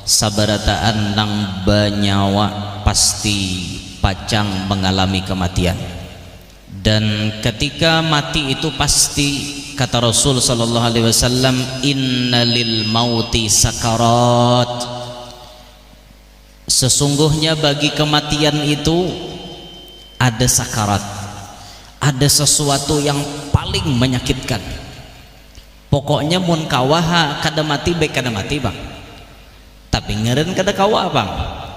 sabarataan nang banyawa pasti pacang mengalami kematian. Dan ketika mati itu pasti, kata Rasul sallallahu alaihi wasallam, innalil mauti sakarat, sesungguhnya bagi kematian itu ada sakarat, ada sesuatu yang paling menyakitkan. Pokoknya mun kawaha kada mati baik kada mati bang, tapi ngeren kada kawah bang.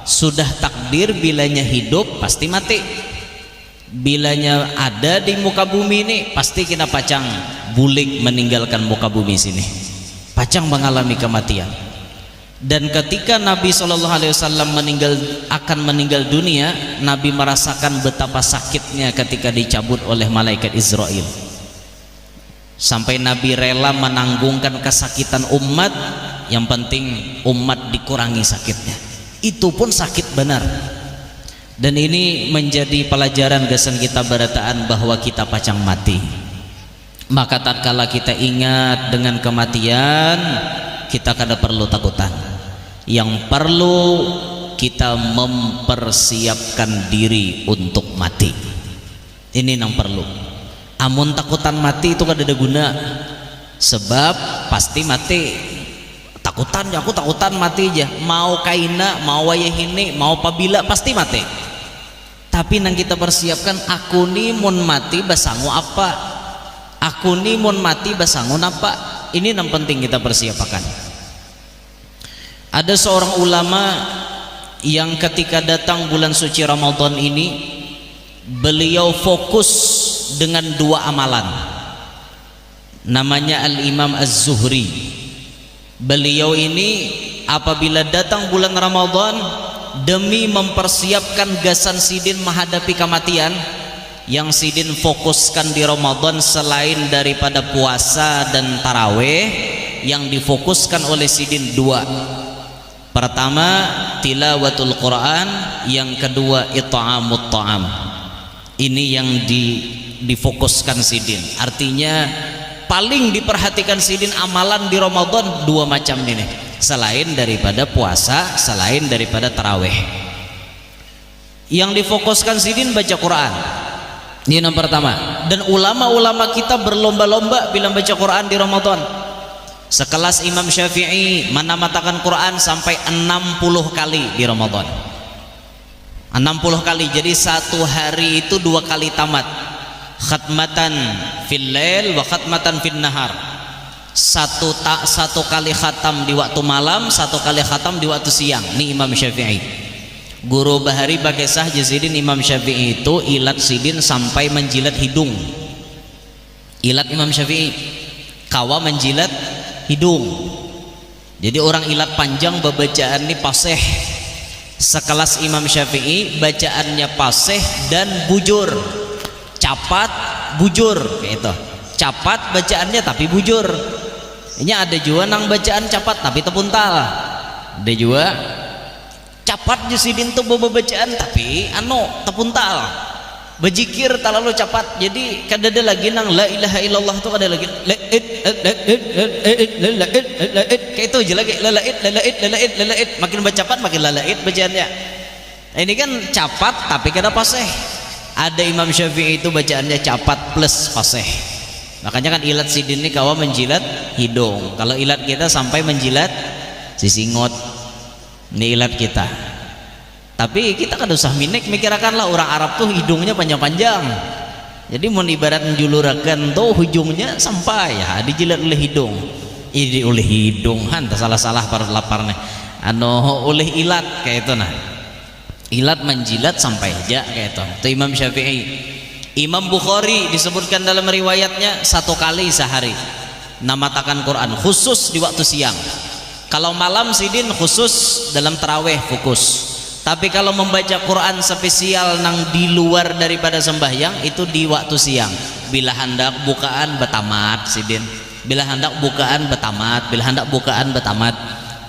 Sudah takdir bilanya hidup pasti mati, bilanya ada di muka bumi ini pasti kena pacang bulik meninggalkan muka bumi sini, pacang mengalami kematian. Dan ketika Nabi SAW akan meninggal dunia, Nabi merasakan betapa sakitnya ketika dicabut oleh malaikat Israel, sampai Nabi rela menanggungkan kesakitan umat, yang penting umat dikurangi sakitnya. Itu pun sakit benar. Dan ini menjadi pelajaran gesan kita berataan bahwa kita pacang mati. Maka tatkala kita ingat dengan kematian, kita kada perlu takutan. Yang perlu kita mempersiapkan diri untuk mati. Ini yang perlu. Amun takutan mati itu kada ada guna, sebab pasti mati. Takutan, aku takutan mati aja, mau kaina, mau wayahini, mau pabila pasti mati. Tapi nang kita persiapkan, aku ni mun mati basangu apa, aku ni mun mati basangun apa. Ini yang penting kita persiapkan. Ada seorang ulama yang ketika datang bulan suci Ramadan ini, beliau fokus dengan dua amalan. Namanya Al-Imam Az-Zuhri. Beliau ini apabila datang bulan Ramadan, demi mempersiapkan gasan sidin menghadapi kematian, yang sidin fokuskan di Ramadan selain daripada puasa dan taraweh, yang difokuskan oleh sidin dua. Pertama tilawatul Quran, yang kedua it'amut ta'am. Ini yang difokuskan sidin. Artinya paling diperhatikan sidin amalan di Ramadan dua macam ini, selain daripada puasa, selain daripada taraweh. Yang difokuskan sidin baca Quran, ini yang pertama. Dan ulama-ulama kita berlomba-lomba bila baca Quran di Ramadan. Sekelas Imam Syafi'i menamatakan Quran sampai 60 kali di Ramadan. 60 kali, jadi satu hari itu 2 kali tamat. Khatmatan fil lail wa khatmatan fin nahar. Satu kali khatam di waktu malam, satu kali khatam di waktu siang. Ini Imam Syafi'i. Guru Bahari Bakesah Jazidin Imam Syafi'i itu ilat sidin sampai menjilat hidung. Ilat Imam Syafi'i kawa menjilat hidung. Jadi orang ilat panjang bacaan ini paseh. Sekelas Imam Syafi'i bacaannya paseh dan bujur, capat bujur kayak itu. Capat bacaannya tapi bujur. Ini ada juga nang bacaan capat tapi tepuntal. Ada juga capat jusidin tuh bacaan tapi tepuntal. Bejikir terlalu capat. Jadi kadada lagi nang la ilaha illallah tuh kada lagi kayak itu aja lagi lalaid. Makin bacapat makin lalaid bacaannya. Ini kan capat tapi kada paseh. Ada Imam Syafi'i itu bacaannya capat plus fasih. Makanya kan ilat sidin ini kawa menjilat hidung. Kalau ilat kita sampai menjilat sisingot, ini ilat kita. Tapi kita kan usah minik, mikirakanlah orang Arab tuh hidungnya panjang-panjang. Jadi mau ibarat menjulurakan tuh hujungnya sampai ya dijilat oleh hidung. Ini oleh hidung, hanta salah-salah para laparnya. Oleh ilat kayak itu nah. Ilat menjilat sampai aja kayak itu Imam Syafi'i. Imam Bukhari disebutkan dalam riwayatnya 1 kali sehari namatakan Quran, khusus di waktu siang. Kalau malam sidin khusus dalam taraweh fokus. Tapi kalau membaca Quran spesial nang di luar daripada sembahyang itu di waktu siang. Bila hendak bukaan betamat sidin, bila hendak bukaan betamat, bila hendak bukaan betamat.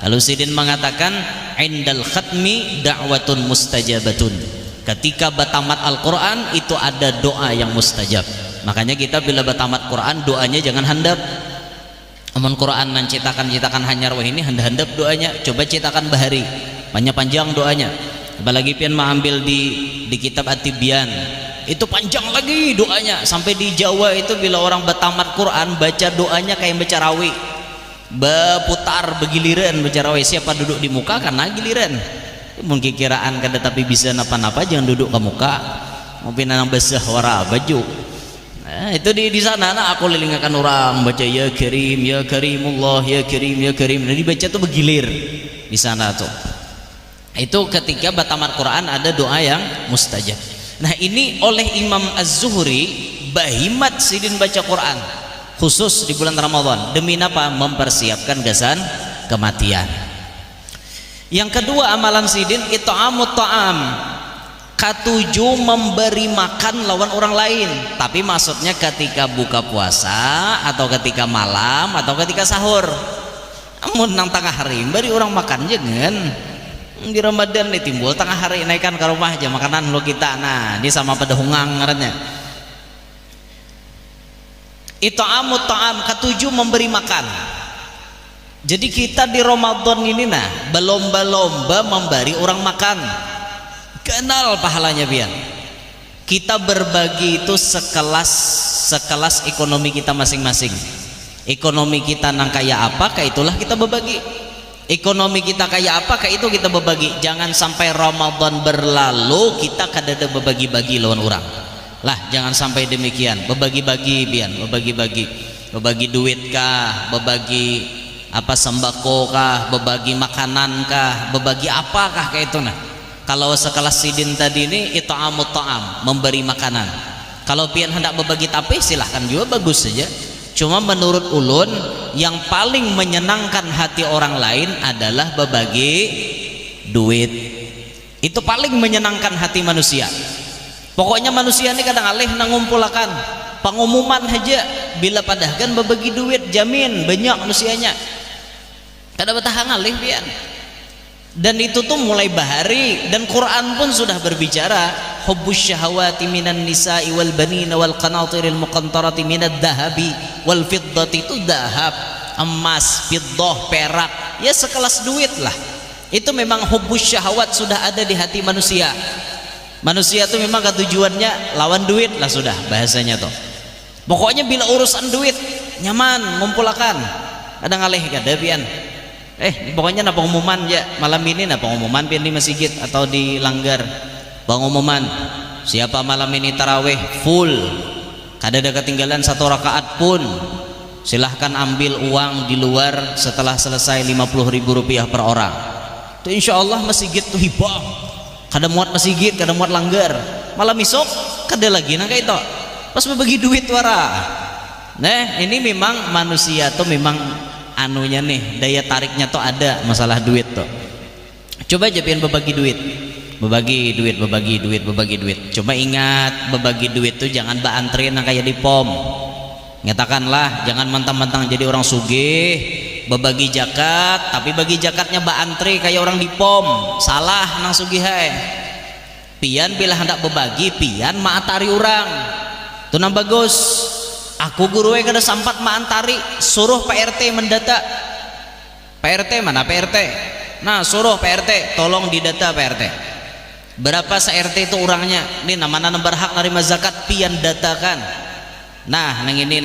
Lalu sidin mengatakan indal khatmi da'watun mustajabatun. Ketika batamat Al-Quran itu ada doa yang mustajab. Makanya kita bila batamat Quran doanya jangan handap. amun Quran nan cetakan hanyar wah ini handap doanya, coba cetakan bahari banyak panjang doanya, apalagi pian mah ambil di kitab At-Tibyan itu panjang lagi doanya, sampai di Jawa itu bila orang bertamat Quran baca doanya kayak baca rawi, berputar begiliran baca rawi, siapa duduk di muka karena giliran mungkin kiraan kada tapi bisa napa-napa jangan duduk ke muka mungkin nang basah wara baju. Nah, itu di sana nah aku lilingakan orang baca ya Karim ya Karimullah ya Karim ya Karim, nah dibaca tuh begilir di sana tuh. Itu ketika batamat Quran ada doa yang mustajab. Nah ini oleh Imam Az-Zuhri bahimat sidin baca Quran khusus di bulan Ramadan demi apa? Mempersiapkan gasan kematian. Yang kedua amalan sidin it'amut ta'am, katujuh memberi makan lawan orang lain, tapi maksudnya ketika buka puasa atau ketika malam atau ketika sahur. Amun nang tengah hari beri orang makan jangan di Ramadan nih timbul tengah hari naikkan ke rumah aja makanan lo kita, nah ini sama pada hungang ngarannya. It'amut ta'am, katujuh memberi makan. Jadi kita di Ramadan ini nah berlomba-lomba memberi orang makan, kenal pahalanya biar kita berbagi itu sekelas ekonomi kita masing-masing. Ekonomi kita nang kaya apa kayak itulah kita berbagi, ekonomi kita kayak apa kayak itu kita berbagi. Jangan sampai Ramadan berlalu kita kadada berbagi-bagi lawan orang lah, jangan sampai demikian. Berbagi-bagi biar berbagi duit kah, berbagi apa sembako kah, berbagi makanan kah, berbagi apakah kayak itu nah. Kalau sekelas sidin tadi ini it'amut ta'am, memberi makanan. Kalau pian hendak berbagi tapi silahkan juga, bagus saja. Cuma menurut ulun yang paling menyenangkan hati orang lain adalah berbagi duit. Itu paling menyenangkan hati manusia. Pokoknya manusia ini kadang alih nangumpulakan pengumuman aja bila padahkan berbagi duit jamin banyak manusianya. Kada betah ngalih pian. Dan itu tuh mulai bahari, dan Quran pun sudah berbicara hubbus syahawati minan nisa'i wal banina wal qanatiril muqantarati minad dahabi wal fiddati, itu dahab, emas, fiddah, perak, ya sekelas duit lah. Itu memang hubbus syahawat sudah ada di hati manusia. Manusia tuh memang tujuannya lawan duit lah sudah bahasanya tuh. Pokoknya bila urusan duit nyaman ngumpulakan. Ada ngalih kada pian. Pokoknya na pengumuman ya malam ini, na pengumuman pian di masjid atau di langgar. Pengumuman siapa malam ini tarawih full, kada ada ketinggalan satu rakaat pun, silahkan ambil uang di luar setelah selesai 50.000 rupiah per orang. Itu insya Allah masjid tuh hibah, kada muat masjid, kada muat langgar. Malam esok kada lagi nah kayak itu pas berbagi duit wara. Nah ini memang manusia tuh memang anunya nih, daya tariknya tuh ada masalah duit tuh. Coba aja pian berbagi duit, berbagi duit. Coba ingat berbagi duit tuh jangan antrean kayak di pom. Nyatakanlah jangan mentang-mentang jadi orang sugih berbagi zakat, tapi bagi zakatnya antri kayak orang di pom. Salah nang sugih hai. Pian bila hendak berbagi pian maatari orang. Tuh nang bagus. Aku guru kada sampat maantari, suruh Pak RT mendata. Pak RT mana Pak RT? Nah suruh Pak RT tolong didata Pak RT. Berapa se-RT itu orangnya? Ini namanya berhak nerima zakat pian datakan. Nah nang ini.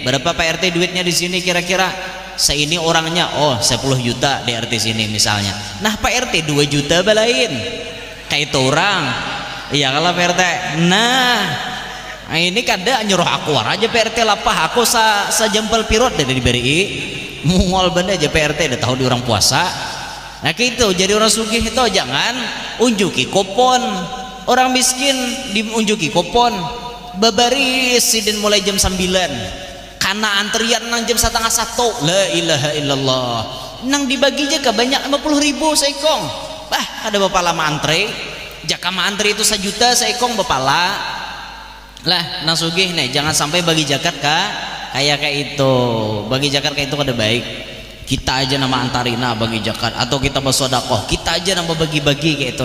Berapa Pak RT duitnya di sini kira-kira? Seini orangnya, oh 10 juta di RT sini misalnya. Nah Pak RT 2 juta balain. Kayak itu orang. Iya kalau Pak RT. Nah ini kada nyuruh aku aja PRT lapah aku jempel pirot dari diberi mual benda aja PRT udah tahu di orang puasa. Nah gitu jadi orang sugih itu jangan unjuki kupon, orang miskin diunjuki kupon babaris sidin mulai jam 9 karena antrian nang jam 1:30. La ilaha illallah nang dibagi aja banyak 50.000 seikong. Bah ada bapak lama antri jaka ma antri itu 1 juta seikong bapala lah nang sugih nih jangan sampai bagi zakat kayak itu. Bagi zakat kayak itu kada baik. Kita aja nama antarina bagi zakat atau kita bersedekah, kita aja nama bagi-bagi kayak itu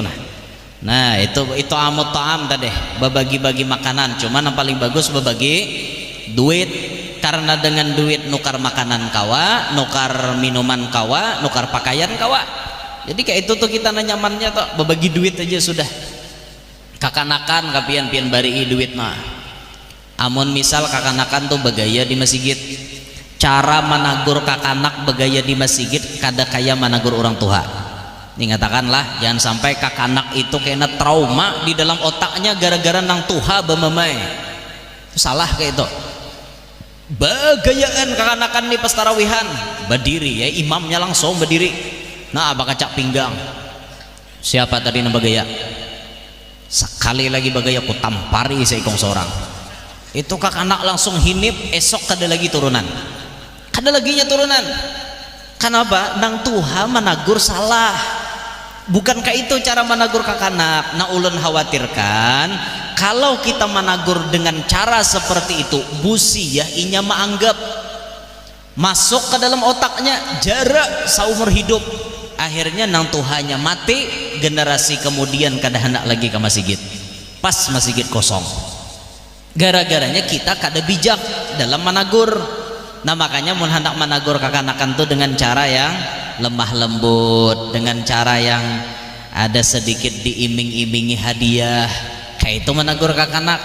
nah itu amut ta'am tadi, berbagi-bagi makanan. Cuman yang paling bagus berbagi duit. karena dengan duit nukar makanan kawa, nukar minuman kawa, nukar pakaian kawa. Jadi kayak itu tuh kita nyamannya tuh berbagi duit aja sudah. Kakanakan kapian-pian bari duit mah. Amun misal kakanakan tuh begaya di masjid, cara menagur kakanak begaya di masjid kada kaya menagur orang tua. Ini ngatakanlah jangan sampai kakanak itu kena trauma di dalam otaknya gara-gara nang tuha bememai. Salah kayak itu. Begayaan kakanakan di pas tarawihan berdiri ya, imamnya langsung berdiri. Nah abah kacak pinggang. Siapa tadi yang begaya? Sekali lagi bagaya aku tampari seikong seorang. Itu kakanak langsung hinip, esok kada lagi turunan. Kada laginya turunan. Kenapa? Nang tuha menagur salah. Bukankah itu cara menagur kakanak? Nah ulun khawatirkan kalau kita menagur dengan cara seperti itu, busi ya inya menganggap masuk ke dalam otaknya jarak seumur hidup. Akhirnya nang tuhanya mati, generasi kemudian kada hendak lagi ke masjid. Pas masjid kosong. Gara-garanya kita kada bijak dalam menagur. Nah makanya mun hendak menagur kakanakan tuh dengan cara yang lemah lembut, dengan cara yang ada sedikit diiming-imingi hadiah. Kayak itu menagur kakanak.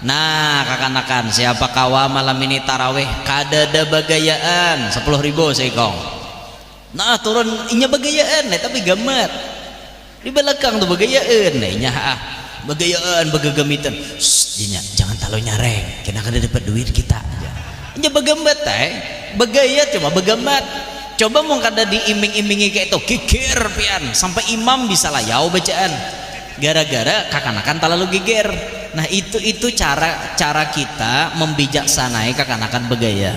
Nah kakanakan, siapa kawa malam ini taraweh kada ada bagayaan 10.000 seikong. Nah turun inya bagayaan tapi gamat di belakang tuh bagayaan inya bagayaan bagagamitan. Jangan terlalu nyareng kena kada dapat duit kita inya bagamat bagaya cuma bagamat. Coba mau kada diiming-imingi kayak itu geger pian sampai imam bisa layau bacaan gara-gara kakanakan terlalu geger. Nah itu cara kita membijaksanai kakanakan bagaya.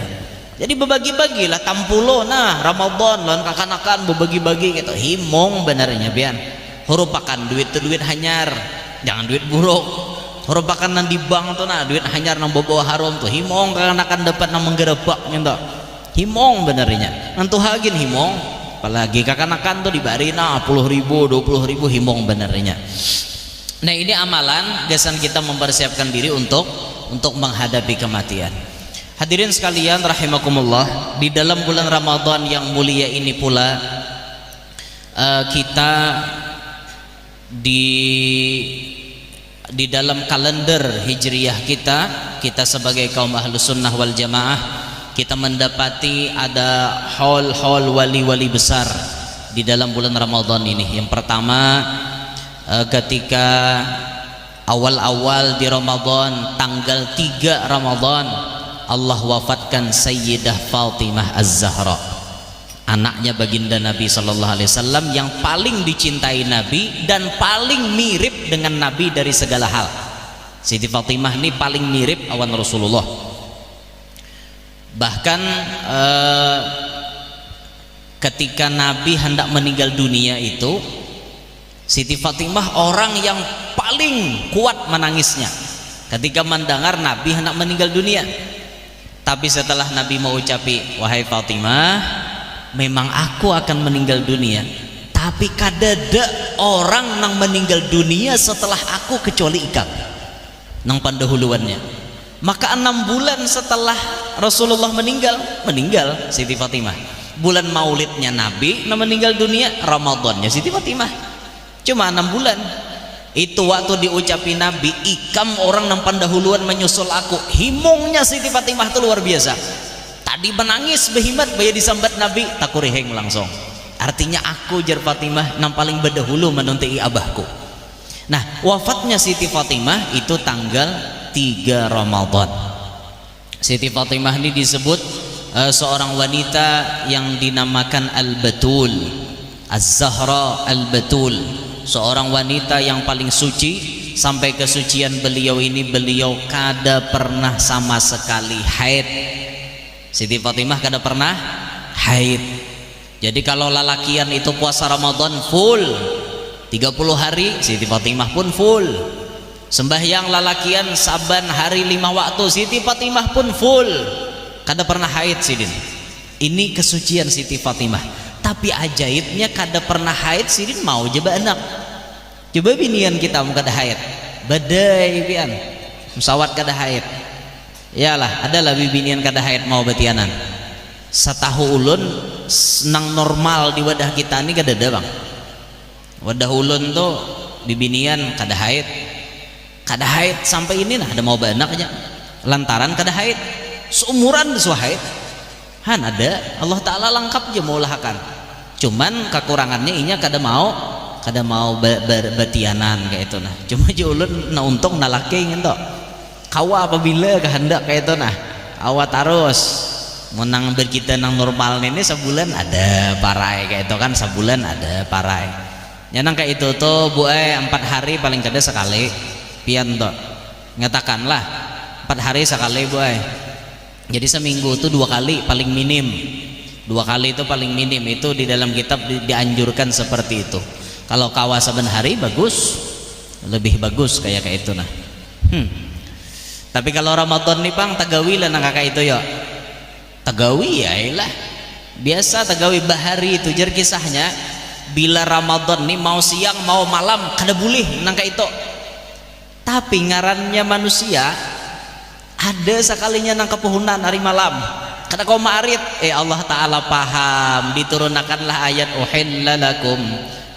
Jadi berbagi-bagilah tampulo. Nah Ramadan lawan kakanakan berbagi-bagi gitu himong benarnya pian. Hurupakan duit tuh duit hanyar, jangan duit buruk. Hurupakan nang di bank tuh nah duit hanyar nang bawa harum tuh himong kakanakan dapat nang menggerebak gitu. Himong benarnya. Nantu hagin himong. Apalagi kakanakan tuh dibari nah 10.000, 20.000 himong benarnya. Nah ini amalan gasan kita mempersiapkan diri untuk menghadapi kematian. Hadirin sekalian rahimakumullah, di dalam bulan Ramadan yang mulia ini pula kita di dalam kalender hijriyah kita sebagai kaum ahlus sunnah wal jamaah, kita mendapati ada haul wali-wali besar di dalam bulan Ramadan ini. Yang pertama ketika awal-awal di Ramadan, tanggal 3 Ramadan Allah wafatkan Sayyidah Fatimah Az-Zahra, anaknya baginda Nabi Sallallahu Alaihi Wasallam yang paling dicintai Nabi dan paling mirip dengan Nabi dari segala hal. Siti Fatimah ini paling mirip awan Rasulullah. Bahkan ketika Nabi hendak meninggal dunia itu, Siti Fatimah orang yang paling kuat menangisnya ketika mendengar Nabi hendak meninggal dunia. Tapi setelah Nabi mau ucapi, wahai Fatimah, memang aku akan meninggal dunia, tapi kadada orang nang meninggal dunia setelah aku kecuali ikam nang pendahuluannya. Maka 6 bulan setelah Rasulullah meninggal Siti Fatimah. Bulan maulidnya Nabi nang meninggal dunia, Ramadannya Siti Fatimah. Cuma 6 bulan. Itu waktu diucapi Nabi, ikam orang nang pendahuluan menyusul aku. Himungnya Siti Fatimah itu luar biasa. Tadi menangis behimat baya disambat Nabi, takuriheng langsung. Artinya aku jar Fatimah nang paling berdahulu menuntai abahku. Nah wafatnya Siti Fatimah itu tanggal 3 Ramadan. Siti Fatimah ini disebut seorang wanita yang dinamakan Al-Batul, Az-Zahra Al-Batul, seorang wanita yang paling suci. Sampai kesucian beliau ini, beliau kada pernah sama sekali haid. Siti Fatimah kada pernah haid. Jadi kalau lalakian itu puasa Ramadan full 30 hari, Siti Fatimah pun full. Sembahyang lalakian saban hari 5 waktu, Siti Fatimah pun full. Kada pernah haid sidin. Ini kesucian Siti Fatimah. Tapi ajaibnya kada pernah haid sidin mau jeba anak. Coba binian kita mau kada haid, badai pian musawat kada haid. Yalah, adalah bibinian kada haid mau betianan. Satahu ulun nang normal di wadah kita ini kada ada bang. Wadah ulun tuh bibinian kada haid sampai ini nah ada mau banaknya lantaran kada haid seumuran su haid han ada Allah Ta'ala lengkap aja mau lahakan, cuman kekurangannya inya kada mau betianan kayak itu nah. Cuma aja ulun na untung na laki ngento kawa apabila kehendak kayak itu nah awat terus menang berkita nang normal ini sebulan ada parai kayak itu kan, sebulan ada parai nyanang kayak itu tuh bu 4 hari paling kada sekali pian tuh ngatakanlah 4 hari sekali bu jadi seminggu tuh 2 kali paling minim, 2 kali itu paling minim, itu di dalam kitab dianjurkan seperti itu. Kalau kawa saben hari bagus, lebih bagus kayak itu nah. Tapi kalau Ramadan nih bang tagawi lah nang kakak itu ya tagawi ya ilah biasa tagawi bahari itu jar kisahnya bila Ramadan nih mau siang mau malam kada boleh nang kayak itu. Tapi ngarannya manusia ada sekalinya nang kepuhunan hari malam kada kau maarit Allah Ta'ala paham diturunkanlah ayat uhilla lakum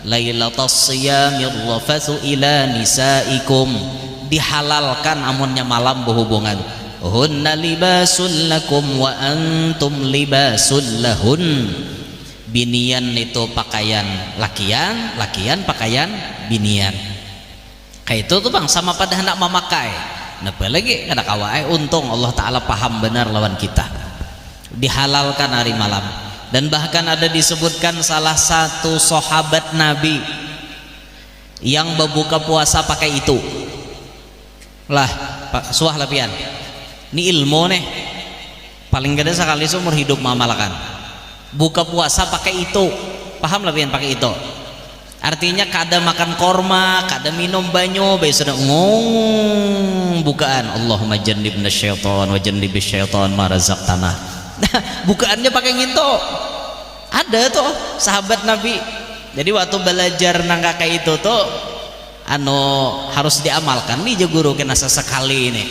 lailatas siyamir rafathu ila nisaikum, dihalalkan amunnya malam berhubungan. Hunna libasul lakum wa antum libasul lahun. Binian itu pakaian lakian, lakian pakaian binian. Kayak itu tuh bang sama pada hendak memakai. Nah apalagi kada kawai untung Allah Ta'ala paham benar lawan kita. Dihalalkan hari malam. Dan bahkan ada disebutkan salah satu sahabat Nabi yang berbuka puasa pakai itu. Lah, Pak suah lapian. Ini ilmu nih. Paling gede sekali seumur hidup mamalkan. Buka puasa pakai itu. Paham lapian pakai itu. Artinya kada makan korma, kada minum banyu, biasa bukaan Allahumma jannibna syaitan wa jannibish syaitan ma razaqtana. Nah, bukaannya pakai gitu. Ada tuh sahabat Nabi. Jadi waktu belajar nang kayak itu tuh harus diamalkan nih guru kena sesekali ini.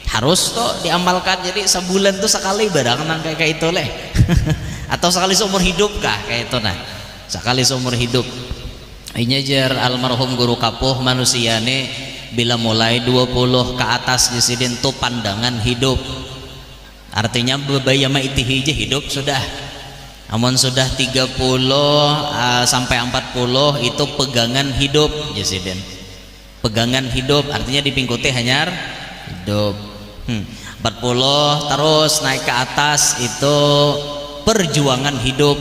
Harus tuh diamalkan. Jadi sebulan tuh sekali barang nang kayak itu leh. Atau sekali seumur hidup kah kayak itu nah. Sekali seumur hidup. Ini jar almarhum guru kapuh manusia nih bila mulai 20 ke atas disidin tuh pandangan hidup. Artinya bebayama itihi aja hidup sudah. Amun sudah 30 sampai 40 itu pegangan hidup jasiden. Pegangan hidup artinya dipingkuti hanyar hidup. 40 terus naik ke atas itu perjuangan hidup.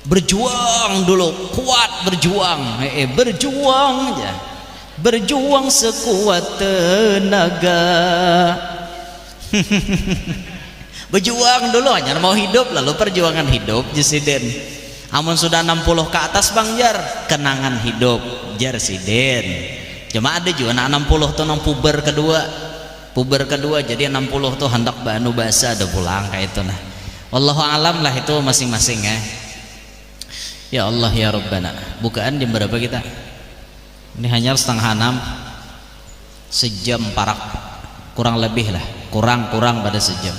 Berjuang dulu, kuat berjuang. Berjuang aja. Berjuang sekuat tenaga. Berjuang dulu hanya mau hidup lalu perjuangan hidup jesiden. Amun sudah 60 ke atas bang jar kenangan hidup jar siden. Cuma ada juga anak 60 tuh nang puber kedua jadi 60 tuh hendak banu basa ada pulang kayak itu nah. Wallahu alam lah itu masing-masing ya. Ya Allah ya Rabbana. Bukaan jam berapa kita? Ini hanya 5:30 sejam parak kurang lebih lah, kurang pada sejam.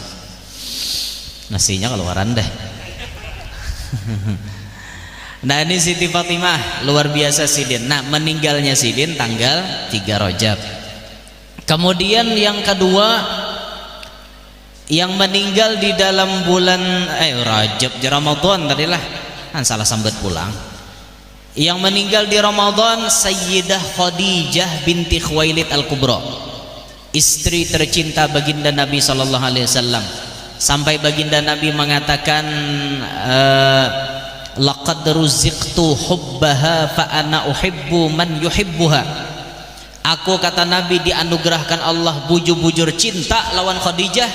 Nasinya keluaran deh. Nah ini Siti Fatimah luar biasa Sidin. Nah meninggalnya Sidin tanggal 3 Rajab. Kemudian yang kedua yang meninggal di dalam bulan Rajab Ramadan tadilah kan salah sambat pulang. Yang meninggal di Ramadan Sayyidah Khadijah binti Khuwailid Al-Kubra, istri tercinta baginda Nabi sallallahu alaihi wasallam. Sampai baginda Nabi mengatakan laqad ruziqtu hubbaha fa ana uhibbu man yuhibbuha. Aku kata Nabi dianugerahkan Allah bujur-bujur cinta lawan Khadijah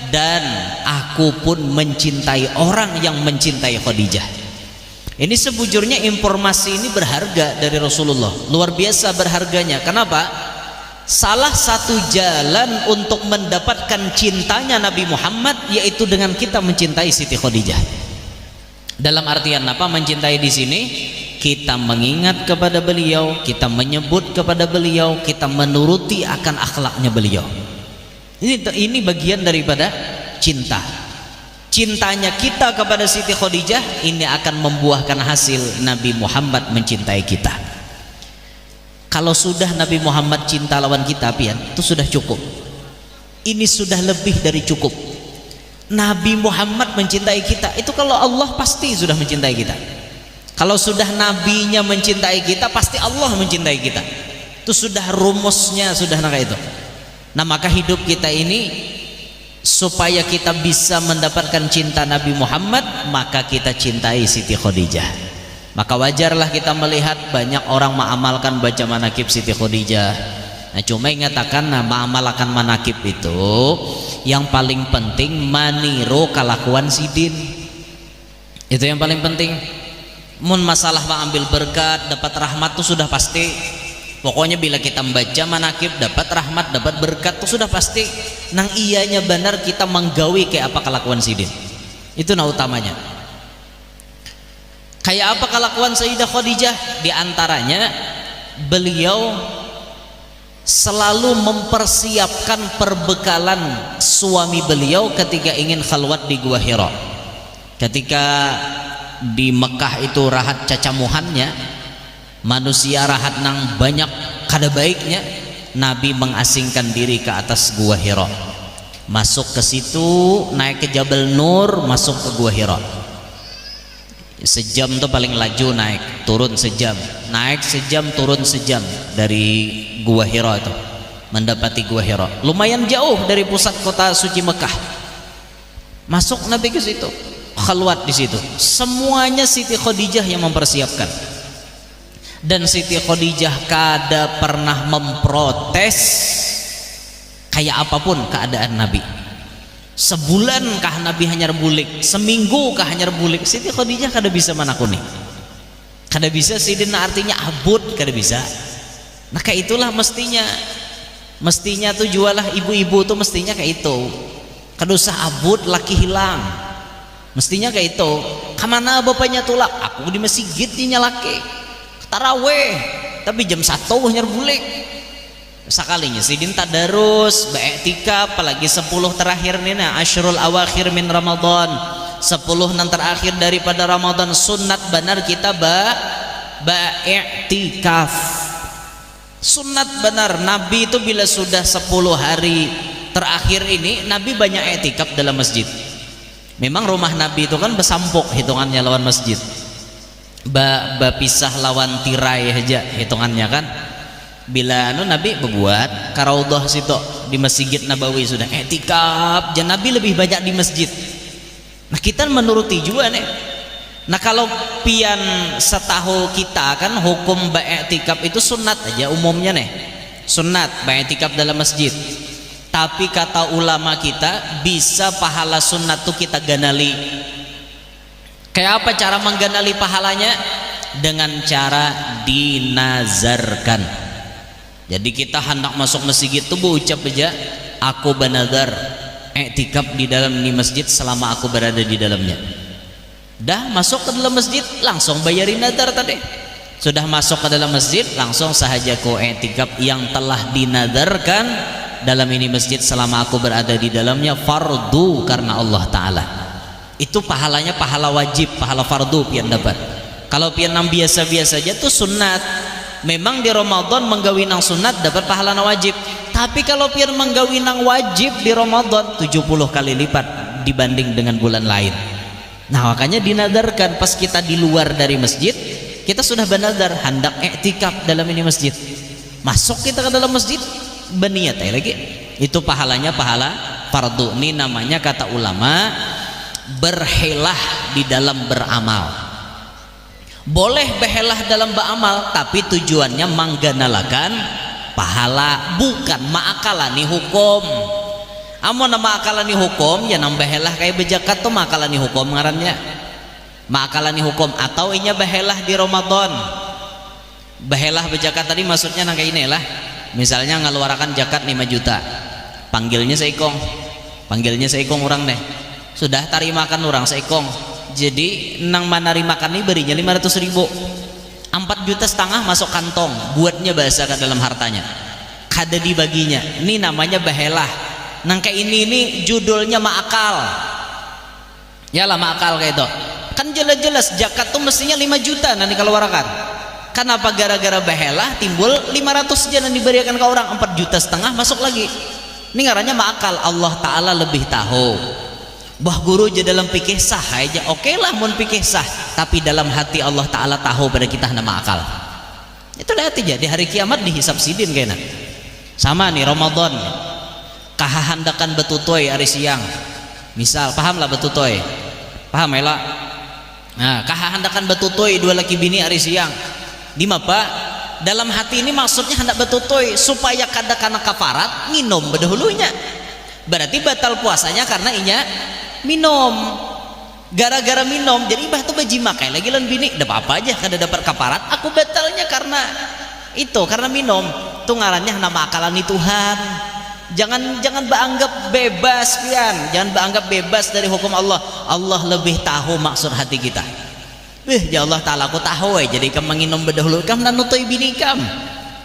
dan aku pun mencintai orang yang mencintai Khadijah. Ini sebujurnya informasi ini berharga dari Rasulullah, luar biasa berharganya. Kenapa? Salah satu jalan untuk mendapatkan cintanya Nabi Muhammad yaitu dengan kita mencintai Siti Khadijah. Dalam artian apa mencintai di sini? Kita mengingat kepada beliau, kita menyebut kepada beliau, kita menuruti akan akhlaknya beliau. Ini bagian daripada cinta. Cintanya kita kepada Siti Khadijah ini akan membuahkan hasil Nabi Muhammad mencintai kita. Kalau sudah Nabi Muhammad cinta lawan kita, pian, itu sudah cukup. Ini sudah lebih dari cukup. Nabi Muhammad mencintai kita, itu kalau Allah pasti sudah mencintai kita. Kalau sudah nabinya mencintai kita, pasti Allah mencintai kita. Itu sudah rumusnya, sudah kayak itu. Nah, maka hidup kita ini supaya kita bisa mendapatkan cinta Nabi Muhammad, maka kita cintai Siti Khadijah. Maka wajarlah kita melihat banyak orang mengamalkan baca manakib Siti Khadijah. Nah, cuma ingatakan, nah, mengamalkan manakib itu yang paling penting maniru kelakuan sidin. Itu yang paling penting. Mun masalah mengambil berkat, dapat rahmat itu sudah pasti. Pokoknya bila kita membaca manakib dapat rahmat, dapat berkat itu sudah pasti. Nang iyanya benar kita menggawi kayak apa kelakuan sidin. Itu nah utamanya. Kayak apa kelakuan Sayyidah Khadijah? Di antaranya beliau selalu mempersiapkan perbekalan suami beliau ketika ingin khalwat di Gua Hira. Ketika di Mekah itu rahat cacamuhannya, manusia rahat nang banyak kada baiknya, Nabi mengasingkan diri ke atas Gua Hira, masuk ke situ, naik ke Jabal Nur, masuk ke Gua Hira. Sejam tuh paling laju naik, turun sejam, naik sejam, turun sejam dari Gua Hira itu, mendapati Gua Hira. Lumayan jauh dari pusat kota suci Mekah. Masuk Nabi ke situ, khalwat di situ. Semuanya Siti Khadijah yang mempersiapkan. Dan Siti Khadijah kada pernah memprotes kayak apapun keadaan Nabi. Sebulan kah Nabi hanyar bulik, seminggu kah hanyar bulik, Siti Khadijah kada bisa manakuni. Kada bisa sidina artinya abut, kada bisa. Nah kayak itulah mestinya tuh jualah ibu-ibu tuh mestinya kayak itu. Kada usah abut laki hilang. Mestinya kayak itu. Kemana bapaknya tulak? Aku di masjid nyalake taraweh, tapi jam 1 hanyar bulik. Sekalinya sidin tadarus, ba'iktikaf, apalagi 10 terakhir nih, nah asyrul awakhir min Ramadan, 10 nan terakhir daripada Ramadan, sunat benar kita ba'iktikaf. Sunat benar. Nabi itu bila sudah 10 hari terakhir ini, Nabi banyak iktikaf dalam masjid. Memang rumah Nabi itu kan besampuk hitungannya lawan masjid, pisah lawan tirai aja hitungannya kan. Bila Nabi berbuat karaudhah situ di Masjid Nabawi sudah i'tikaf, dan Nabi lebih banyak di masjid. Nah kita menuruti juga nih. Nah kalau pian setahu kita kan hukum ba'iktikaf itu sunat aja umumnya nih, sunat ba'iktikaf dalam masjid. Tapi kata ulama kita bisa pahala sunat tuh kita ganali. Kayak apa cara mengganali pahalanya? Dengan cara dinazarkan. Jadi kita hendak masuk masjid itu berucap aja, aku benazar i'tikaf di dalam ini masjid selama aku berada di dalamnya. Dah masuk ke dalam masjid langsung bayarin nazar tadi. Sudah masuk ke dalam masjid langsung sahaja ku i'tikaf yang telah dinazarkan dalam ini masjid selama aku berada di dalamnya, fardu karena Allah Ta'ala. Itu pahalanya pahala wajib, pahala fardu pian dapat. Kalau pian nang biasa-biasa aja tuh sunat. Memang di Ramadan menggawi nang sunat dapat pahala nang wajib. Tapi kalau pian menggawi nang wajib di Ramadan 70 kali lipat dibanding dengan bulan lain. Nah makanya dinadarkan pas kita di luar dari masjid, kita sudah bernadar hendak i'tikaf dalam ini masjid. Masuk kita ke dalam masjid berniat lagi. Itu pahalanya pahala fardu. Ini namanya kata ulama berhelah di dalam beramal. Boleh berhelah dalam beramal, tapi tujuannya mengganalakan pahala, bukan ma'akalani hukum. Amun ma'akalani hukum ya nambah helah kayak bejakat tuh ma'akalani hukum ngarannya. Ma'akalani hukum atau inya berhelah di Ramadan. Berhelah bejakat tadi maksudnya nang kayak ini lah. Misalnya ngeluarkan zakat 5 juta. Panggilnya seikong orang deh. Sudah tarimakan orang seikong. Jadi nang manarimakan ini berinya 500.000, 4,5 juta masuk kantong, buatnya bahasa ke dalam hartanya, kada dibaginya. Ini namanya bahelah. nang kayak ini judulnya ma'akal. Yalah ma'akal kayak itu. Kan jelas-jelas zakat tuh mestinya 5 juta nanti kalau warakan. Kenapa gara-gara bahelah timbul 500 aja dan diberikan ke orang 4,5 juta masuk lagi. Ini ngarannya ma'akal. Allah Ta'ala lebih tahu. Bah guru je dalam pikir sah aja. Oke lah mun pikir sah, tapi dalam hati Allah Ta'ala tahu pada kita nama akal. Itu lihat aja di hari kiamat dihisab sidin kayaknya. Sama nih Ramadan. Kahahandakan betutoy hari siang. Misal paham lah betutoy. Paham ya lah. Nah, kahahandakan betutoy 2 laki bini hari siang. Di mapa? Dalam hati ini maksudnya hendak betutoy supaya kadakana kafarat minum berdahulunya. Berarti batal puasanya karena inya minum. Gara-gara minum jadi bah tuh bajima kayak lagi lan bini udah apa aja kada dapat kafarat, aku batalnya karena itu, karena minum. Tuh ngarannya nama akalan Tuhan. Jangan beranggap bebas pian, jangan beranggap bebas dari hukum Allah. Allah lebih tahu maksud hati kita. Ya Allah Ta'ala aku tahu jadi kamu menginum berdahulu kamu dan nutui bini kamu.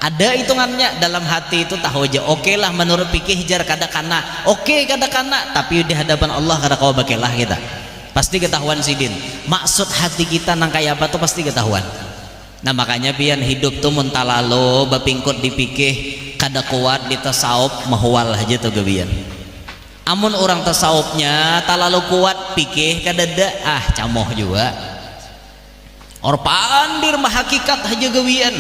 Ada hitungannya dalam hati itu tahu aja. Oke lah menurut pikir hijar kada kana. Oke kada kana, tapi di hadapan Allah kada kau bakelah kita. Pasti ketahuan sidin. Maksud hati kita nang kayak apa tuh pasti ketahuan. Nah makanya pian hidup tuh muntalalo bapingkut dipikir kada kuat di tasawuf mahwal aja tuh gabian. Amun orang tasawufnya talalu kuat pikir kada ada camoh juga. Or pandir mah hakikat aja gawian.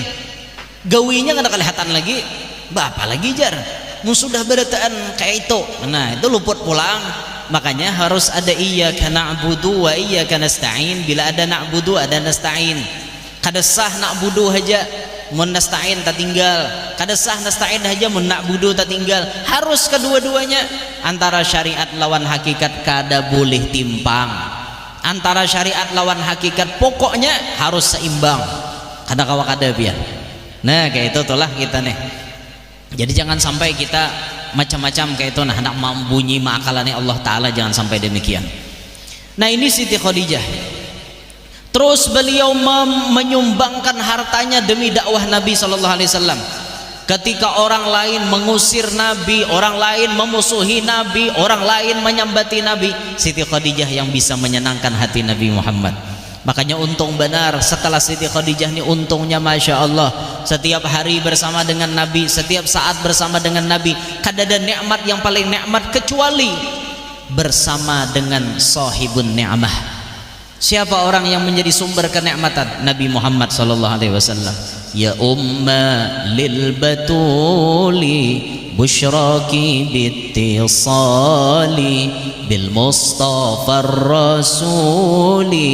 Gawinya kada kelihatan lagi. Apa lagi jar? Mu sudah berataan kayak itu. Nah, itu luput pulang. Makanya harus ada iyyaka na'budu wa iyyaka nasta'in. Bila ada na'budu ada nasta'in. Kada sah na'budu aja mun nasta'in tak tinggal. Kada sah nasta'in aja mun na'budu tak tinggal. Harus kedua-duanya. Antara syariat lawan hakikat kada boleh timpang. Antara syariat lawan hakikat pokoknya harus seimbang. Kada kawa kada biar. Nah kayak itu itulah kita nih. Jadi jangan sampai kita macam-macam kayak itu. Nah hendak membunyi ma'akalani Allah Ta'ala, jangan sampai demikian. Nah ini Siti Khadijah. Terus beliau menyumbangkan hartanya demi dakwah Nabi SAW. Ketika orang lain mengusir Nabi, orang lain memusuhi Nabi, orang lain menyambati Nabi, Siti Khadijah yang bisa menyenangkan hati Nabi Muhammad. Makanya untung benar setelah Siti Khadijah ini untungnya Masya Allah. Setiap hari bersama dengan Nabi, setiap saat bersama dengan Nabi. Kada ada nikmat yang paling nikmat kecuali bersama dengan sahibun ni'mah. Siapa orang yang menjadi sumber kenikmatan? Nabi Muhammad sallallahu alaihi wasallam. Ya umma lil batuli busyraki bittisali bil mustafa rasuli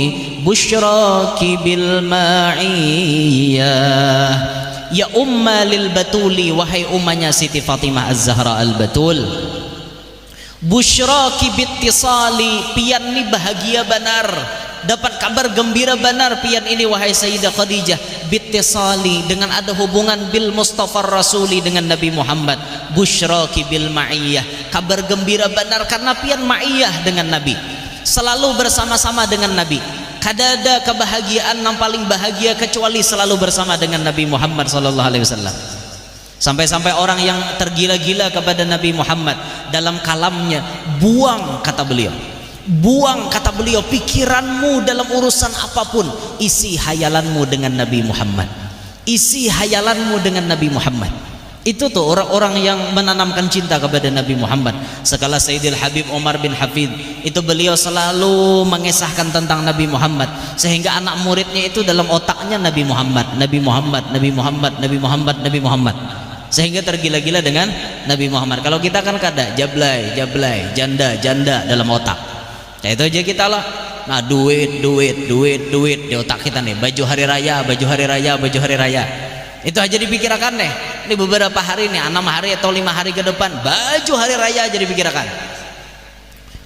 busyraki bil ma'iyah. Ya umma lil batuli, wahai ummanya Siti Fatimah Az-Zahra Al-Batul, busyraki bittisali, pian ni bahagia benar, dapat kabar gembira benar pian ini wahai Sayyidah Khadijah, bittisali, dengan ada hubungan bil Mustafa Rasuli, dengan Nabi Muhammad. Busyraki bil ma'iyah, kabar gembira benar karena pian ma'iyah dengan Nabi, selalu bersama-sama dengan Nabi. Kada ada kebahagiaan yang paling bahagia kecuali selalu bersama dengan Nabi Muhammad sallallahu alaihi wasallam. Sampai-sampai orang yang tergila-gila kepada Nabi Muhammad, dalam kalamnya, buang kata beliau, buang kata beliau pikiranmu dalam urusan apapun, isi hayalanmu dengan Nabi Muhammad, isi hayalanmu dengan Nabi Muhammad. Itu tuh orang-orang yang menanamkan cinta kepada Nabi Muhammad. Sekala Sayyidil Habib Umar bin Hafid, itu beliau selalu mengisahkan tentang Nabi Muhammad, sehingga anak muridnya itu dalam otaknya Nabi Muhammad, Nabi Muhammad, Nabi Muhammad, Nabi Muhammad, Nabi Muhammad, sehingga tergila-gila dengan Nabi Muhammad. Kalau kita kan kada jablay, jablay, janda, janda dalam otak. Ya itu aja kita lah. Nah duit, duit, duit, duit di otak kita nih. Baju hari raya, baju hari raya, baju hari raya. Itu aja dipikirkan nih. Ini beberapa hari nih, 6 hari atau 5 hari ke depan, baju hari raya aja dipikirkan.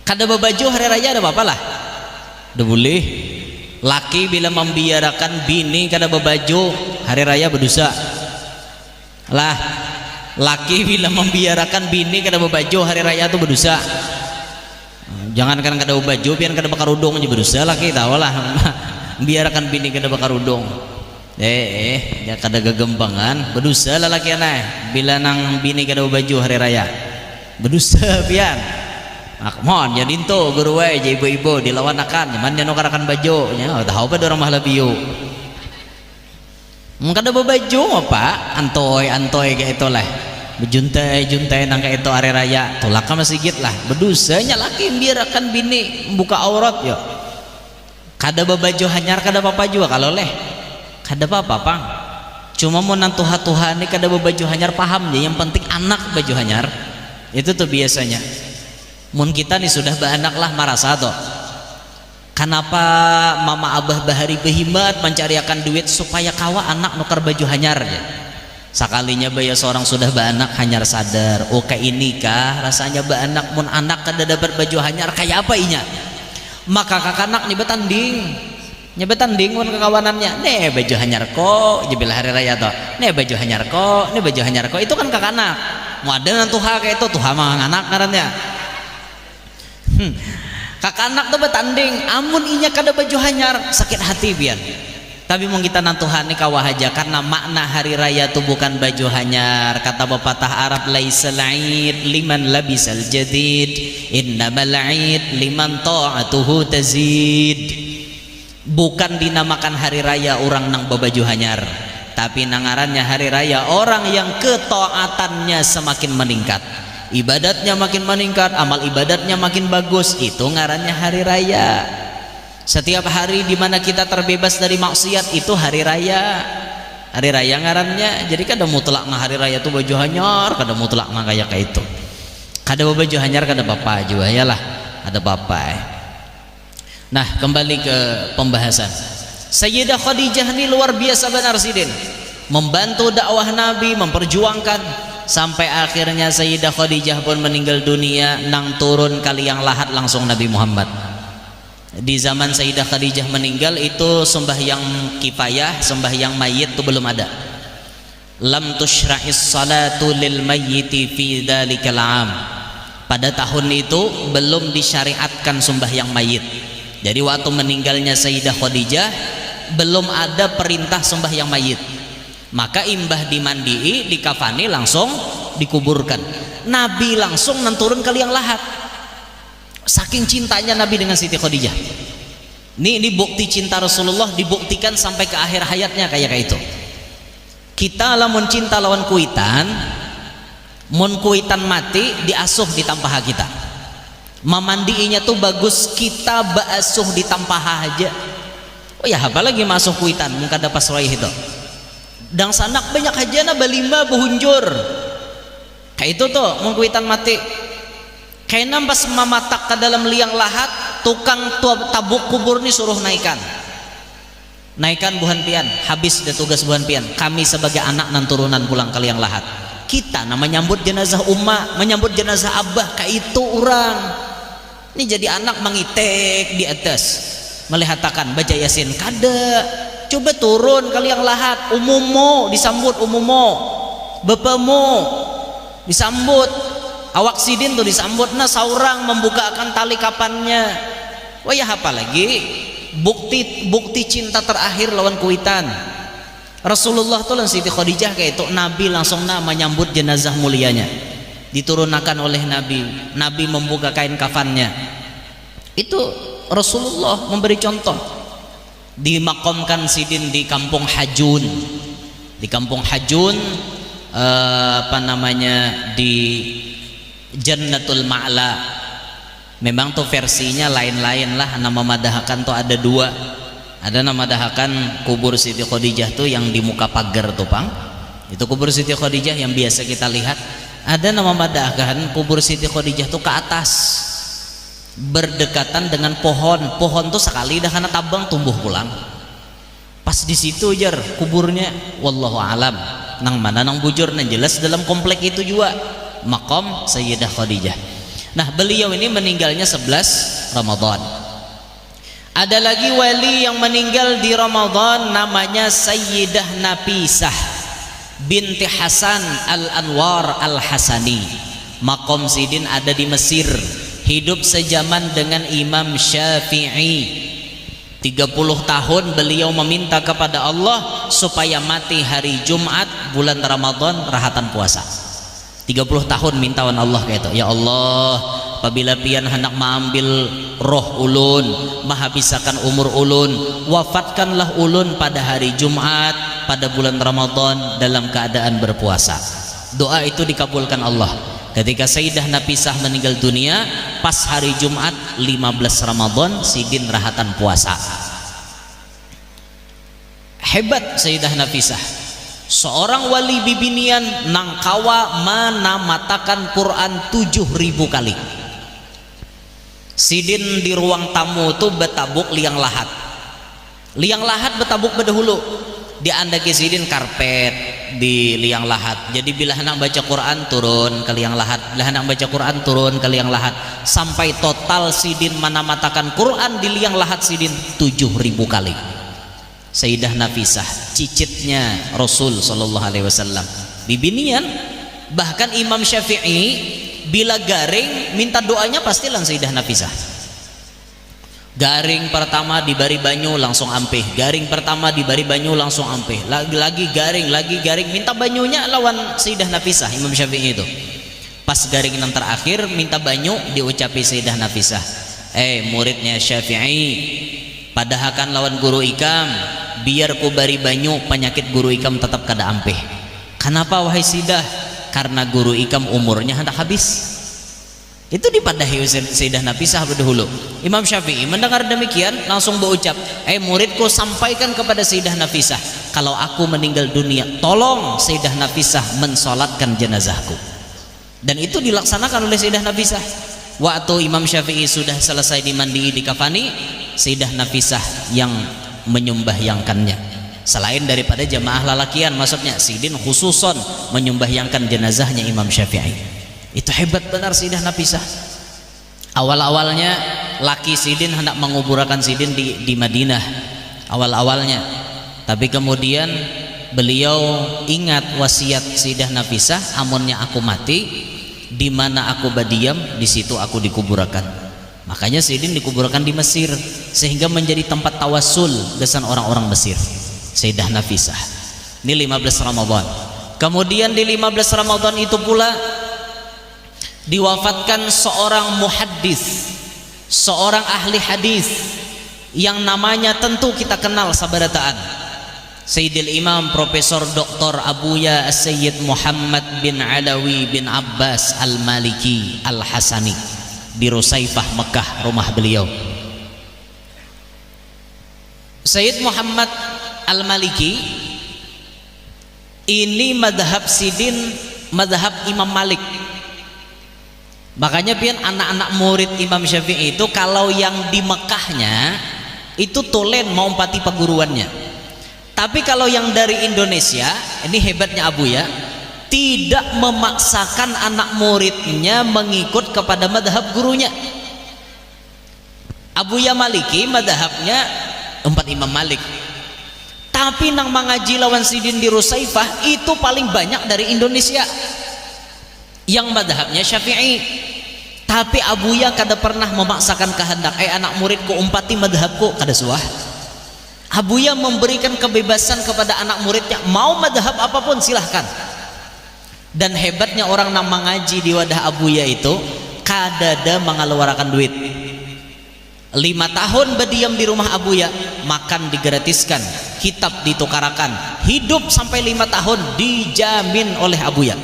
Kada baju hari raya ada apa lah? Udah boleh. Laki bila membiarkan bini kada baju hari raya berdosa. Lah, laki bila membiarkan bini kada baju hari raya itu berdosa. Jangankan kada baju, pian kada bakar udung aja berdosa laki, tahu lah. Biarkan bini kada bakar udung. Ya kada gegembangan berdosa lelaki aneh bila nang bini kada baju hari raya. berdusta pian mohon jadi itu guru wae jadi ibu-ibu dilawanakan nyaman nya nukarakan baju nya tahu apa orang mah labiu mungkin ada baju apa antoy kayak itu lah bejuntai nang kayak itu hari raya tolak ke masjid lah berdusanya laki biarkan bini buka aurat yo kada baju hanyar kada apa juga kalau leh kada apa pang cuma mau nantuha-tuha ini kada baju hanyar paham ya yang penting anak baju hanyar itu tuh biasanya mun kita nih sudah beranak lah marasa toh kenapa mama abah bahari behimat mencariakan duit supaya kawa anak nukar baju hanyar ya sekalinya bayar seorang sudah beranak hanyar sadar oh kayak ini kah rasanya beranak mun anak kada dapat baju hanyar kayak apa inya maka kakanak nih betanding mun kekawanannya nih baju hanyar kok jebil hari raya toh nih baju hanyar kok itu kan kakanak mau ada nantuha kayak itu tuha mah anak ngarannya kakanak tuh betanding amun inya kada baju hanyar sakit hati bian tapi mau kita nantuhan nih kawah aja karena makna hari raya itu bukan baju hanyar kata pepatah Arab laisal aid liman labisal jadid innamal aid liman ta'atuhu tazid bukan dinamakan hari raya orang nang babaju hanyar tapi nangarannya hari raya orang yang ketaatannya semakin meningkat ibadatnya makin meningkat amal ibadatnya makin bagus itu ngarannya hari raya setiap hari dimana kita terbebas dari maksiat itu hari raya ngarannya jadi kada mutlak nggak hari raya itu baju hanyar kada mutlak nggak kayak itu kada baju hanyar kada apa juga ya lah ada apa nah kembali ke pembahasan Sayyidah Khadijah ini luar biasa benar sidin membantu dakwah Nabi memperjuangkan sampai akhirnya Sayyidah Khadijah pun meninggal dunia nang turun kali yang lahat langsung Nabi Muhammad. Di zaman Sayyidah Khadijah meninggal itu sembahyang kifayah, sembahyang mayit itu belum ada. Lam tushra'is salatu lil mayyiti fi dzalikal 'am. Pada tahun itu belum disyariatkan sembahyang mayit. Jadi waktu meninggalnya Sayyidah Khadijah belum ada perintah sembahyang mayit. Maka imbah dimandii, dikafani langsung dikuburkan. Nabi langsung nenturun kali yang lahat. Saking cintanya Nabi dengan Siti Khadijah. Ini bukti cinta Rasulullah dibuktikan sampai ke akhir hayatnya kayak itu. Kita lamun cinta lawan kuitan, mun kuitan mati diasuh di tampah kita. Memandiinya tuh bagus kita basuh di tampah aja. Oh ya apalagi masuk kuitan mungkin ada pas roy itu. Dan sanak banyak hajana balima behunjur. Kayak itu tuh mun kuitan mati. Kayaknya pas mamatak ke dalam liang lahat tukang tabuk kubur nih suruh naikkan buhan pian habis deh tugas buhan pian kami sebagai anak dan turunan pulang ke liang lahat kita nama menyambut jenazah umma menyambut jenazah abah kayak itu orang ini jadi anak mengitek di atas melihatakan baca yasin kada coba turun ke liang lahat umumu disambut umumu bapamu disambut awak sidin tuh disambutna saurang membukakan tali kapannya wah ya apa lagi bukti cinta terakhir lawan kuitan Rasulullah tuh lan Siti Khadijah kayak itu Nabi langsung menyambut jenazah mulianya diturunkan oleh Nabi membuka kain kafannya itu Rasulullah memberi contoh dimakamkan sidin di kampung Hajun di Jannatul Ma'la. Memang tuh versinya lain-lain lah. Nama madahakan tuh ada dua. Ada nama madahakan kubur Siti Khadijah tuh yang di muka pagar tuh pang. Itu kubur Siti Khadijah yang biasa kita lihat. Ada nama madahakan kubur Siti Khadijah tuh ke atas, berdekatan dengan pohon. Pohon tuh sekali dah karena tabang tumbuh pulang. Pas di situ jar kuburnya. Wallahu alam. Nang mana nang bujur nang jelas dalam komplek itu juga. Maqam Sayyidah Khadijah. Nah beliau ini meninggalnya 11 Ramadan. Ada lagi wali yang meninggal di Ramadan namanya Sayyidah Nafisah binti Hasan Al-Anwar Al-Hasani. Maqam sidin ada di Mesir, hidup sejaman dengan Imam Syafi'i. 30 tahun beliau meminta kepada Allah supaya mati hari Jumat bulan Ramadan rahatan puasa. 30 tahun mintawan Allah kayak itu, ya Allah apabila pian hendak mengambil roh ulun, menghabiskan umur ulun, wafatkanlah ulun pada hari Jumat pada bulan Ramadan dalam keadaan berpuasa. Doa itu dikabulkan Allah. Ketika Sayyidah Nafisah meninggal dunia pas hari Jumat 15 Ramadan, Sidin rahatan puasa. Hebat Sayyidah Nafisah, seorang wali bibinian nangkawa menamatakan Quran 7.000 kali. Sidin di ruang tamu tuh betabuk liang lahat betabuk bedahulu di andaki Sidin karpet di liang lahat. Jadi bila hendak baca Quran turun ke liang lahat, bila hendak baca Quran turun ke liang lahat, sampai total Sidin menamatakan Quran di liang lahat Sidin 7.000 kali. Sayyidah Nafisah cicitnya Rasul sallallahu alaihi wasallam bibinian. Bahkan Imam Syafi'i bila garing minta doanya pastilah Sayyidah Nafisah. Garing pertama dibari banyu langsung ampeh, garing pertama dibari banyu langsung ampeh, lagi garing minta banyunya lawan Sayyidah Nafisah. Imam Syafi'i itu pas garing yang terakhir minta banyu diucapi Sayyidah Nafisah, muridnya Syafi'i padahakan lawan guru ikam, biar ku bari banyu penyakit guru ikam tetap kada ampeh. Kenapa wahai Sayyidah? Karena guru ikam umurnya hendak habis. Itu dipadahi Sayyidah Nafisah berdahulu. Imam Syafi'i mendengar demikian langsung berucap, muridku sampaikan kepada Sayyidah Nafisah, kalau aku meninggal dunia tolong Sayyidah Nafisah mensolatkan jenazahku. Dan itu dilaksanakan oleh Sayyidah Nafisah. Waktu Imam Syafi'i sudah selesai dimandi dikafani, Sayyidah Nafisah yang menyembahyangkannya. Selain daripada jamaah lalakian, maksudnya Sidin khususon menyembahyangkan jenazahnya Imam Syafi'i. Itu hebat benar Sayyidah Nafisah. Awal-awalnya laki Sidin hendak menguburkan Sidin di Madinah awal-awalnya, tapi kemudian beliau ingat wasiat Sayyidah Nafisah, amunnya aku mati, di mana aku berdiam di situ aku dikuburkan. Makanya Sidin dikuburkan di Mesir sehingga menjadi tempat tawasul desan orang-orang Mesir. Sayyidah Nafisah ini 15 Ramadan. Kemudian di 15 Ramadan itu pula diwafatkan seorang muhaddis, seorang ahli hadis yang namanya tentu kita kenal sabarataan, Sayyidil Imam Profesor Dr. Abuya As-Sayyid Muhammad bin Alawi bin Abbas Al-Maliki Al-Hasani di Rusaifah Mekah rumah beliau. Sayyid Muhammad Al-Maliki ini madhab Sidin, madhab Imam Malik. Makanya pian anak-anak murid Imam Syafi'i itu kalau yang di Mekahnya itu tolen mau empati perguruannya. Tapi kalau yang dari Indonesia, ini hebatnya Abu ya, tidak memaksakan anak muridnya mengikut kepada madhab gurunya. Abu ya Maliki madhabnya empat Imam Malik. Tapi nang mengaji lawan Sidin di Rusaifah itu paling banyak dari Indonesia yang madhabnya Syafi'i. Tapi Abuya kada pernah memaksakan kehendak anak muridku umpati madhabku, kada suah. Abuya memberikan kebebasan kepada anak muridnya, mau madhab apapun silahkan. Dan hebatnya orang yang mengaji di wadah Abuya itu kadada mengeluarkan duit. 5 tahun berdiam di rumah Abuya, makan digratiskan, kitab ditukarakan, hidup sampai 5 tahun dijamin oleh Abuya.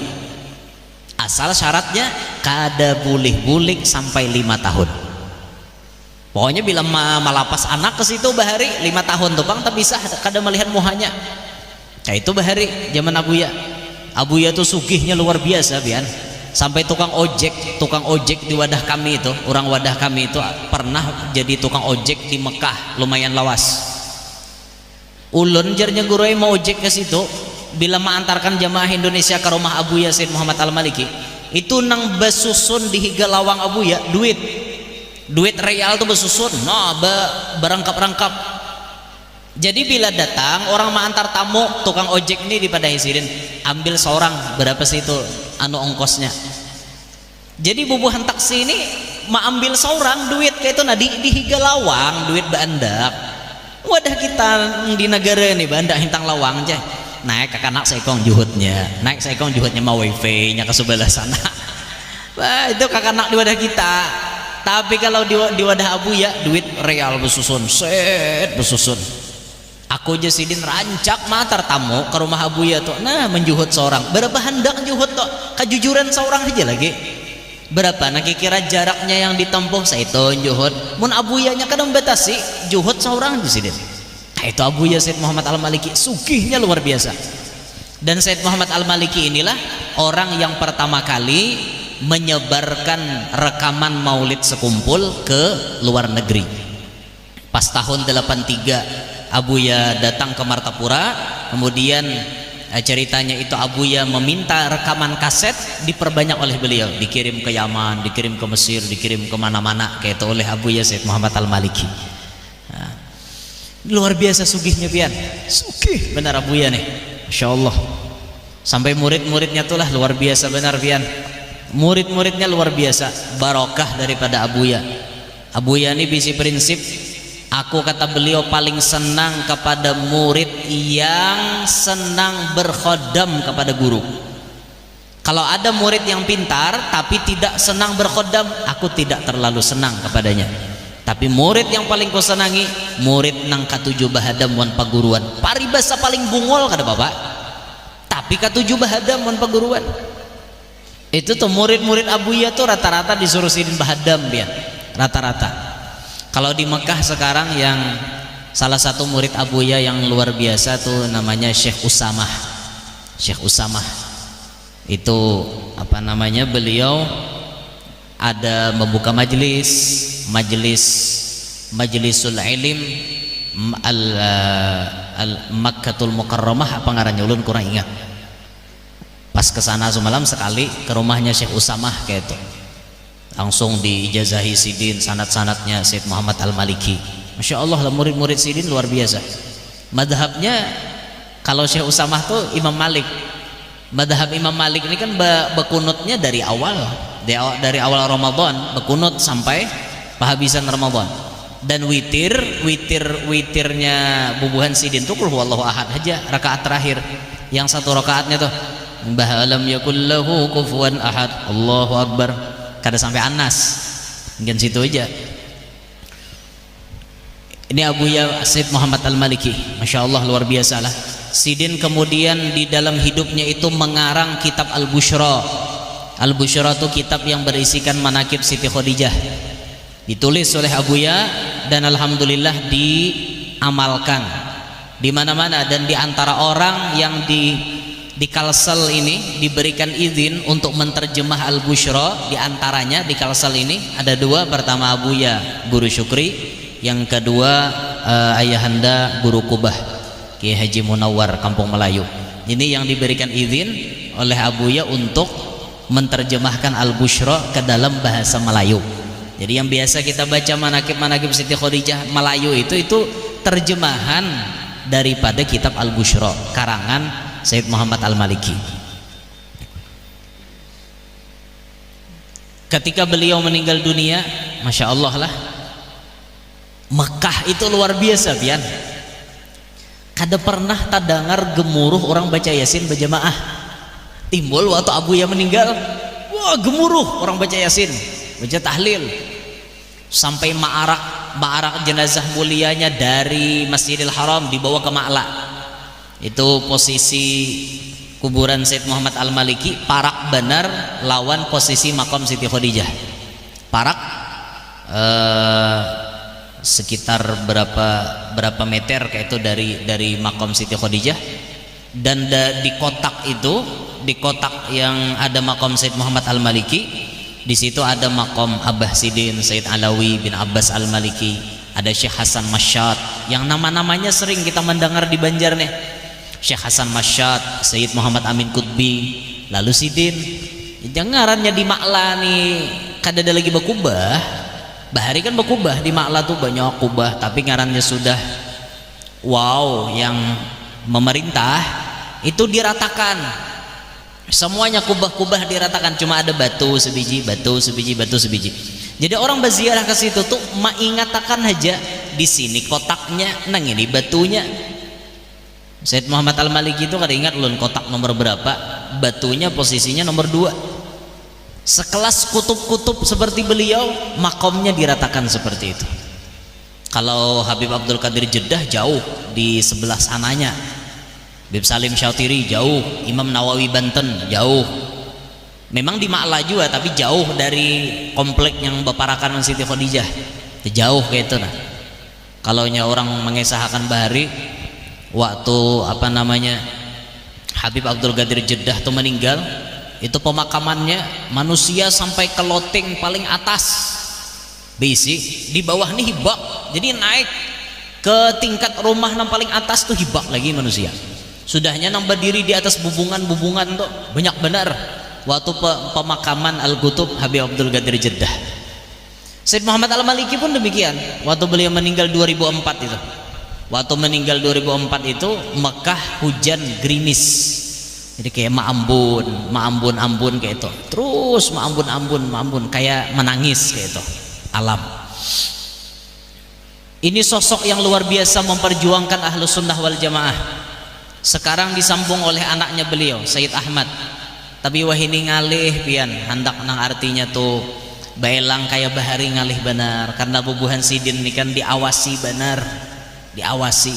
Asal syaratnya kada boleh sampai 5 tahun. Pokoknya bila malapas anak ke situ bahari 5 tahun tuh bang, tak bisa kada melihat muhanya. Kayak itu bahari zaman Abuya. Abuya tuh sugihnya luar biasa bian. Sampai tukang ojek di wadah kami itu, orang wadah kami itu pernah jadi tukang ojek di Mekah, lumayan lawas. Ulun jarnya gurui mau ojek ke situ, bila mengantarkan jamaah Indonesia ke rumah Abuya Sayyid Muhammad Al-Maliki, itu nang besusun di higa lawang Abuya duit real tuh besusun, berangkap-rangkap. Jadi bila datang orang mengantar tamu, tukang ojek ini dipada Sidin, ambil seorang berapa sih itu anu ongkosnya. Jadi bubuhan taksi ini ambil seorang duit kayak itu di higa lawang duit bandak. Wadah kita di negara ini bandak hintang lawang aja. naik ke kanak seekong juhudnya, naik seekong juhudnya mau wifi nya ke sebelah sana. Wah, itu kakanak di wadah kita. Tapi kalau di wadah Abu ya duit real besusun, set besusun. Aku aja sidin rancak matar tamu ke rumah Abu ya tuh, nah menjuhud seorang, berapa hendak juhud tuh, kejujuran seorang aja lagi. Berapa nak kira jaraknya yang ditempuh saya itu juhud. Mun Abu ya nya kadang batasi juhud seorang aja sidin. Nah, itu Abu ya Said Muhammad Al-Maliki, sugihnya luar biasa. Dan Said Muhammad Al-Maliki inilah orang yang pertama kali menyebarkan rekaman maulid sekumpul ke luar negeri. Pas tahun 83 Abu ya datang ke Martapura, kemudian ceritanya itu Abu ya meminta rekaman kaset diperbanyak oleh beliau, dikirim ke Yaman, dikirim ke Mesir, dikirim ke mana-mana kayak itu oleh Abu ya Said Muhammad Al-Maliki. Luar biasa sugihnya pian, sugih benar Abu ya nih, Masya Allah. Sampai murid-muridnya tuh lah luar biasa benar pian, murid-muridnya luar biasa, barokah daripada Abu ya. Abu ya ini bisi prinsip, aku kata beliau paling senang kepada murid yang senang berkhodam kepada guru. Kalau ada murid yang pintar tapi tidak senang berkhodam, aku tidak terlalu senang kepadanya. Tapi murid yang paling ku senangi murid nang katujuh bahadam wan paguruan, paribasa paling bungol kada bapak, tapi katujuh bahadam wan paguruan. Itu tuh murid-murid Abu ya tuh rata-rata disuruh sidin bahadam dia, rata-rata. Kalau di Mekah sekarang yang salah satu murid Abu ya yang luar biasa tuh namanya Syekh Usamah. Syekh Usamah itu apa namanya, beliau ada membuka majlisul ilim al Makkatul Mukarramah, apa ngarannya ulun kurang ingat. Pas kesana semalam sekali ke rumahnya Syekh Usamah kayak itu, langsung diijazahi sidin sanad-sanadnya Said Muhammad Al-Maliki. Masya Allah lah, murid-murid sidin luar biasa. Madhabnya kalau Syekh Usamah tuh Imam Malik. Madhab Imam Malik ini kan bekunutnya dari awal Ramadan, bekunut sampai penghabisan Ramadan. Dan witirnya bubuhan sidin tuh qul huwallahu ahad aja, rakaat terakhir. Yang satu rakaatnya tuh bahalam yakul lahu kufuwan ahad, Allahu akbar, kada sampai Anas, mungkin situ aja. Ini Abu ya Said Muhammad Al-Maliki, Masya Allah luar biasa lah. Sidin kemudian di dalam hidupnya itu mengarang kitab Al-Bushra. Al-Bushra itu kitab yang berisikan manakib Siti Khadijah, ditulis oleh Abu ya, dan alhamdulillah diamalkan di mana-mana. Dan di antara orang yang di Kalsel ini diberikan izin untuk menterjemah Al-Bushra, di antaranya di Kalsel ini ada dua. Pertama Abu ya Guru Syukri, yang kedua ayahanda Guru Kubah Kiai Haji Munawar Kampung Melayu. Ini yang diberikan izin oleh Abu ya untuk menterjemahkan Al-Bushra ke dalam bahasa Melayu. Jadi yang biasa kita baca manakib Siti Khadijah Melayu itu terjemahan daripada kitab Al-Bushra karangan Said Muhammad Al-Maliki. Ketika beliau meninggal dunia, Masya Allah lah, Mekah itu luar biasa pian. Kada pernah tadangar gemuruh orang baca Yasin berjamaah. Timbul waktu Abu ya meninggal, wah gemuruh orang baca Yasin, baca tahlil, sampai ma'arak jenazah mulianya dari Masjidil Haram dibawa ke Ma'la. Itu posisi kuburan Said Muhammad Al-Maliki, parak benar lawan posisi makam Siti Khadijah. Parak sekitar berapa meter kayak itu dari makam Siti Khadijah. Dan di kotak itu, di kotak yang ada makam Said Muhammad Al-Maliki, di situ ada makam Abah Sidin Said Alawi bin Abbas Al-Maliki, ada Syekh Hasan Masyad yang nama-namanya sering kita mendengar di Banjar nih, Syekh Hasan Masyad, Sayyid Muhammad Amin Qutbi, lalu Sidin. Jangarannya di Ma'la nih kada ada lagi bakubah. Bahari kan bakubah di Ma'la tuh banyak kubah, tapi ngarannya sudah wow, yang memerintah itu diratakan semuanya, kubah-kubah diratakan, cuma ada batu sebiji, batu sebiji, batu sebiji. Jadi orang berziarah ke situ tuh mengatakan aja di sini kotaknya, nang ini batunya. Said Muhammad Al-Maliki itu kada ingat ulun kotak nomor berapa, batunya posisinya nomor 2. Sekelas kutub-kutub seperti beliau, makomnya diratakan seperti itu. Kalau Habib Abdul Qadir Jeddah jauh di sebelah sananya, Habib Salim Syatiri jauh, Imam Nawawi Banten jauh, memang di Ma'la juga tapi jauh dari komplek yang beparakan Siti Khadijah, jauh kayak itu nah. Kalau orang mengesahkan Bahari waktu apa namanya Habib Abdul Qadir Jeddah itu meninggal, itu pemakamannya manusia sampai ke loteng paling atas bisi, di bawah nih hibak, jadi naik ke tingkat rumah yang paling atas tuh hibak lagi manusia, sudahnya nang berdiri di atas bubungan-bubungan tuh banyak benar waktu pemakaman Al-Qutub Habib Abdul Qadir Jeddah. Said Muhammad Al-Maliki pun demikian, waktu beliau meninggal 2004 itu. Waktu meninggal 2004 itu Mekah hujan gerimis, jadi kayak ma'ambun kayak itu, terus ma'ambun kayak menangis kayak itu alam. Ini sosok yang luar biasa memperjuangkan Ahlus Sunnah wal Jamaah. Sekarang disambung oleh anaknya beliau Sayyid Ahmad, tapi wah ini ngalih pian hendak nang artinya tuh baelang kayak Bahari ngalih benar, karena bubuhan sidin ini kan diawasi benar, diawasi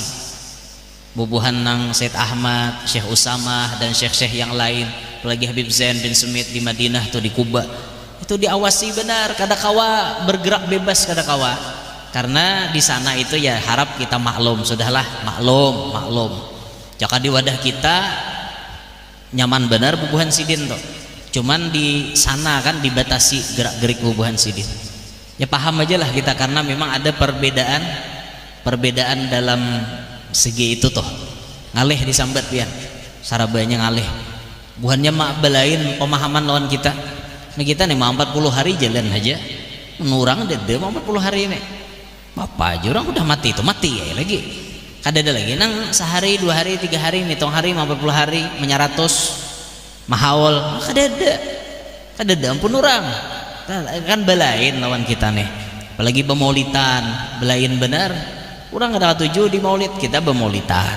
bubuhan nang Said Ahmad, Syekh Usamah dan syekh-syekh yang lain, apalagi Habib Zain bin Sumit di Madinah tuh di Kuba, itu diawasi benar, kada kawa bergerak bebas, kada kawa, karena di sana itu ya harap kita maklum, sudahlah maklum jika di wadah kita nyaman benar bubuhan sidin tuh, cuman di sana kan dibatasi gerak-gerik bubuhan sidin, ya paham aja lah kita, karena memang ada perbedaan dalam segi itu toh. Ngalih disambat pian sarabanya ngalih buhannya mak belain pemahaman lawan kita. Nah kita nih mau 40 hari jalan aja menurang dede mau 40 hari nih bapak aja orang udah mati itu mati ya lagi kada ada lagi nang sehari 2 hari 3 hari ngitung hari 40 hari menyaratus mahawal kada ada ampun orang kan belain lawan kita nih, apalagi pemaulitan belain benar. Orang ada tujuh di maulid, kita bermaulidan.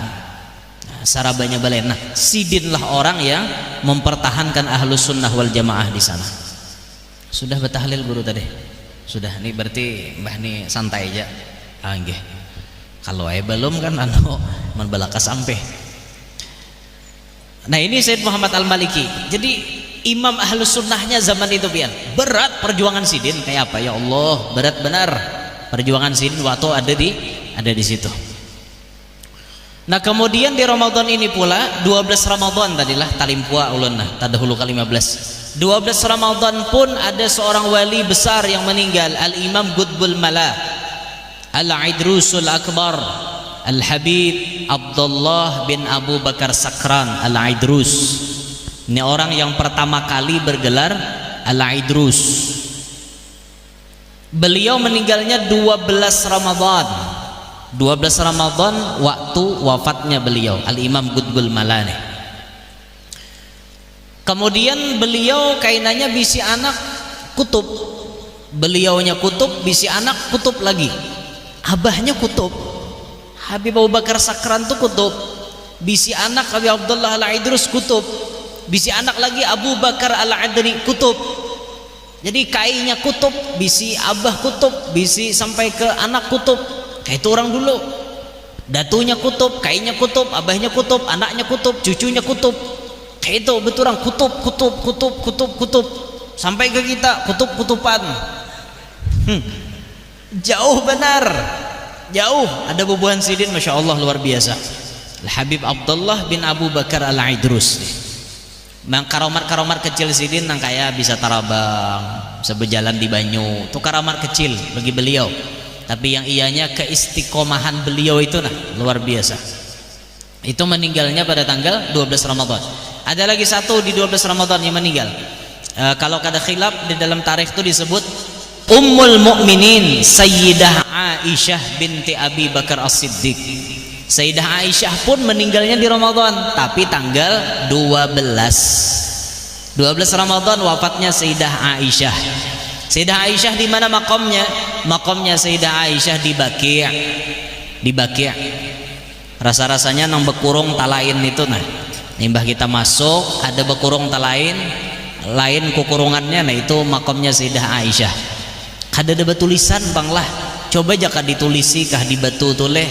Nah, sarabanya balen. Nah, sidinlah orang yang mempertahankan Ahlus Sunnah wal Jamaah di sana. Sudah bertahlil guru tadi. Sudah, nih berarti mbah nih santai aja. Ah nggih. Kalau belum kan balaka sampai. Nah, ini Said Muhammad Al-Maliki. Jadi imam Ahlus Sunnahnya zaman itu pian. Berat perjuangan sidin kayak apa ya Allah, berat benar. Perjuangan sidin waktu ada di situ. Nah kemudian di Ramadan ini pula 12 Ramadan tadilah talimpua ulun nah tadahulu ke 15. 12 Ramadan pun ada seorang wali besar yang meninggal, Al-Imam Qutbul Mala Al-Idrusul Akbar Al-Habib Abdullah bin Abu Bakar Sakran Al-Idrus. Ini orang yang pertama kali bergelar Al-Idrus. Beliau meninggalnya 12 Ramadan. 12 Ramadan waktu wafatnya beliau Al-Imam Qutbul Malani. Kemudian beliau kainannya bisi anak kutub, beliaunya kutub, bisi anak kutub lagi, abahnya kutub Habib Abu Bakar Sakran tuh kutub, bisi anak Habib Abdullah Al-Idrus kutub, bisi anak lagi Abu Bakar Al-Adri kutub. Jadi kainya kutub, bisi abah kutub, bisi sampai ke anak kutub. Kayak itu orang dulu, datunya kutub, kainya kutub, abahnya kutub, anaknya kutub, cucunya kutub. Kayak itu betul orang kutub sampai ke kita kutub-kutupan. Jauh benar, jauh ada bubuhan sidin, masya Allah luar biasa. Habib Abdullah bin Abu Bakar Al-Idrus. Mang karamar kecil sidin nang kayak bisa tarabang, bisa berjalan di banyu. Itu karamar kecil bagi beliau. Tapi yang ianya keistiqomahan beliau itu nah luar biasa. Itu meninggalnya pada tanggal 12 Ramadan. Ada lagi satu di 12 Ramadan yang meninggal. Kalau kada khilaf di dalam tarikh itu disebut Ummul Mukminin Sayyidah Aisyah binti Abi Bakar As-Siddiq. Sayyidah Aisyah pun meninggalnya di Ramadan, tapi tanggal 12 Ramadan wafatnya Sayyidah Aisyah. Sayyidah Aisyah di mana makomnya? Makomnya Sayyidah Aisyah di Baqi'. rasa-rasanya nang bekurung talain itu nah nimbah kita masuk ada bekurung talain lain kukurungannya, nah itu makamnya Sayyidah Aisyah. Kada ada tulisan bang lah, coba jaka ditulisi kah di batu tuleh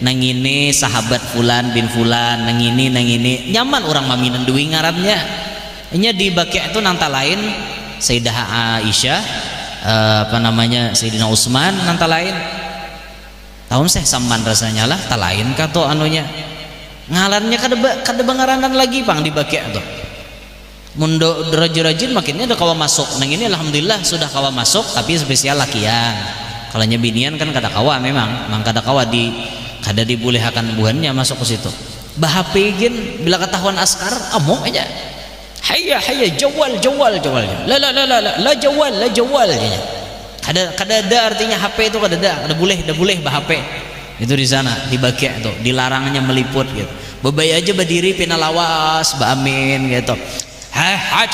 nang ini sahabat fulan bin fulan, nang ini nyaman orang maminan duwi ngarannya nya di bakia itu nang talain Sayyidah Aisyah, apa namanya Sayyidina Utsman nang talain tahun samman rasanya lah talain kato anunya ngalannya kada bangaranan lagi pang di bakia tuh mundo rajin-rajin makinnya udah kawa masuk nang ini alhamdulillah sudah kawa masuk, tapi spesial lakian kalau binian kan kada kawa memang kada kawa kada dibolehkan buannya masuk ke situ. Bahapin bila ketahuan askar amuk aja hayya jawal la jawal kada ada artinya HP itu kada boleh HP itu di sana di bakia itu dilarangnya meliput gitu. Bebai aja berdiri pina lawas baamin gitu. Hat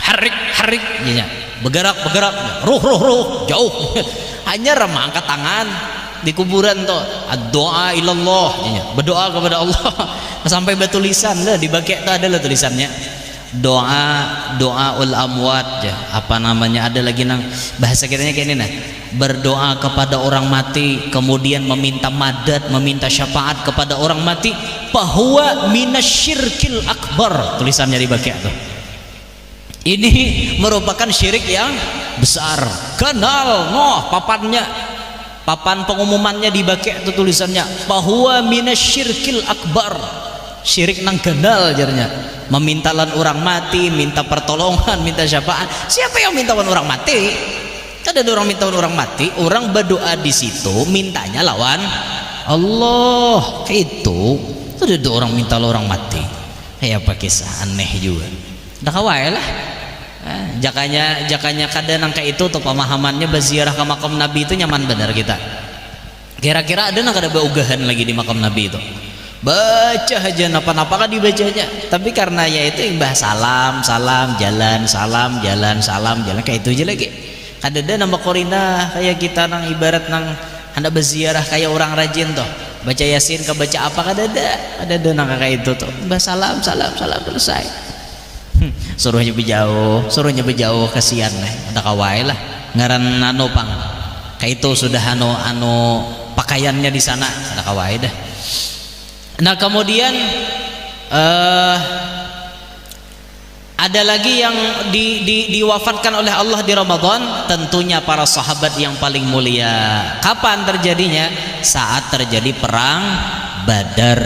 harik ya. Bergerak ruh jauh hanya remah angkat tangan di kuburan tuh doa ilallah ya. Berdoa kepada Allah sampai bertulisan lah di bakia itu adalah tulisannya doa ul amwat ya, apa namanya ada lagi nang bahasa kitanya kayak ini nah berdoa kepada orang mati kemudian meminta madad meminta syafaat kepada orang mati bahwa minasyirkil akbar tulisannya di bakia tuh. Ini merupakan syirik yang besar. Kenal papan pengumumannya di bakia itu tulisannya bahwa minasyirkil akbar, syirik nang kenal jarnya memintalan orang mati, minta pertolongan, minta syafaat. Siapa yang mintawan orang mati? Kada ada orang mintawan orang mati, orang berdoa di situ mintanya lawan Allah. Itu ada orang minta orang mati. Kayak apa kisah aneh juga. Dah kawai lah. Jakanya kada nang kayak itu tuh pemahamannya berziarah ke makam Nabi itu nyaman benar kita. Kira-kira ada nang kada baugahan lagi di makam Nabi itu. Baca aja napa-napa kan dibacanya, tapi karena ya itu imbah salam jalan kayak itu aja lagi. Kada ada nambah korina kayak kita nang ibarat nang hendak berziarah kayak orang rajin tuh baca yasin ke baca apa kada ada nang kayak itu tuh imbah salam selesai. Suruhnya berjauh kasihan lah ada kawai lah ngaran anu pang kayak itu sudah anu pakaiannya di sana ada kawai dah. Nah kemudian ada lagi yang diwafatkan oleh Allah di Ramadan, tentunya para sahabat yang paling mulia. Kapan terjadinya? Saat terjadi perang Badar.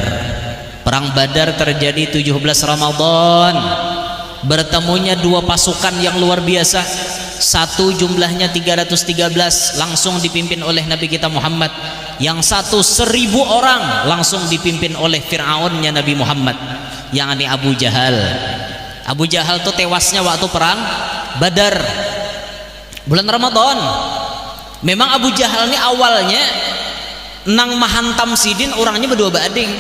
Perang Badar terjadi 17 Ramadan. Bertemunya dua pasukan yang luar biasa. Satu jumlahnya 313 langsung dipimpin oleh Nabi kita Muhammad, yang satu 1000 orang langsung dipimpin oleh Fir'aunnya Nabi Muhammad, yang ini Abu Jahal. Abu Jahal tuh tewasnya waktu perang Badar bulan Ramadan. Memang Abu Jahal ini awalnya nang mahantam sidin orangnya berdua bading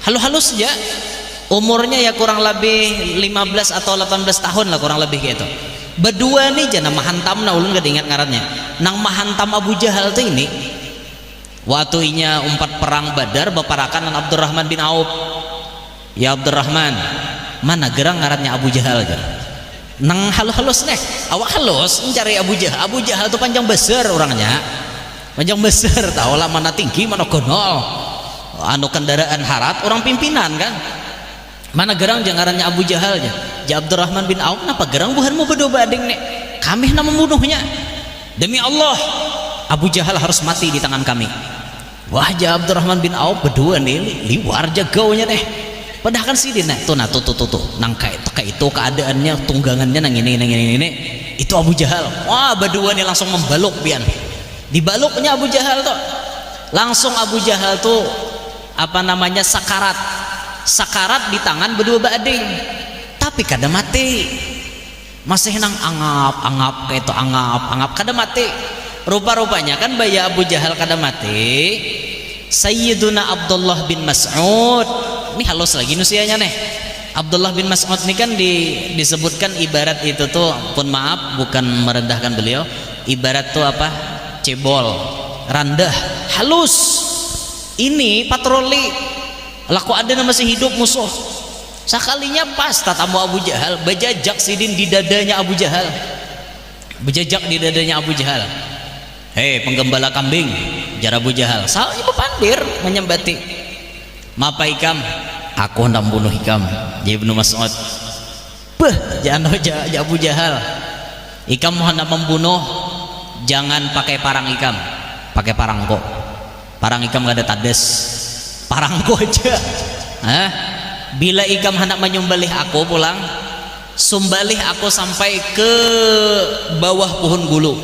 halus saja, umurnya ya kurang lebih 15 atau 18 tahun lah kurang lebih gitu. Berdua nih jana mahantam na ulun gak ingat ngarannya. Nang mahantam Abu Jahal tuh ini waktu inya umpat perang Badar beparakan dengan Abdurrahman bin Auf. Ya Abdurrahman, mana gerang ngarannya Abu Jahal kan? Nang halus nih, awak halus mencari Abu Jahal. Abu Jahal tuh panjang besar orangnya, panjang besar, tahu lah mana tinggi mana gonol, anu kendaraan harat orang pimpinan kan. Mana gerang jangarannya Abu Jahal aja. Ja Abdurrahman bin Auf, kenapa gerang buhan mau berdua bading nih? Kami nak membunuhnya. Demi Allah, Abu Jahal harus mati di tangan kami. Wah, Ja Abdurrahman bin Auf berdua nih liwar jagaunya deh. Padahal kan sih tuh nang kayak itu keadaannya tunggangannya nang ini itu Abu Jahal. Wah, berdua nih langsung membaluk pian. Dibaluknya Abu Jahal tuh. Langsung Abu Jahal tuh apa namanya sakarat di tangan berdua bading, tapi kada mati, masih nang angap kayak itu angap kada mati. Rupa-rupanya kan baya Abu Jahal kada mati, Sayyiduna Abdullah bin Mas'ud ini halus lagi nusianya nih. Abdullah bin Mas'ud ini kan disebutkan ibarat itu tuh, pun maaf bukan merendahkan beliau, ibarat tuh apa, cebol, randah, halus ini patroli laku ada masih hidup musuh. Sekalinya pas tatamu Abu Jahal, bajajak sidin di dadanya Abu Jahal, bejajak di dadanya Abu Jahal. Hei penggembala kambing, jar Abu Jahal, saya pandir menyembati. Mapa ikam? Aku hendak membunuh ikam. Jadi Ibnu Mas'ud, jangan Abu Jahal, ikam hendak membunuh, jangan pakai parang ikam, pakai parang kok. Parang ikam gak ada tades, parang kok aja. Bila ikam hendak menyembelih aku pulang, sumbalih aku sampai ke bawah pohon gulu,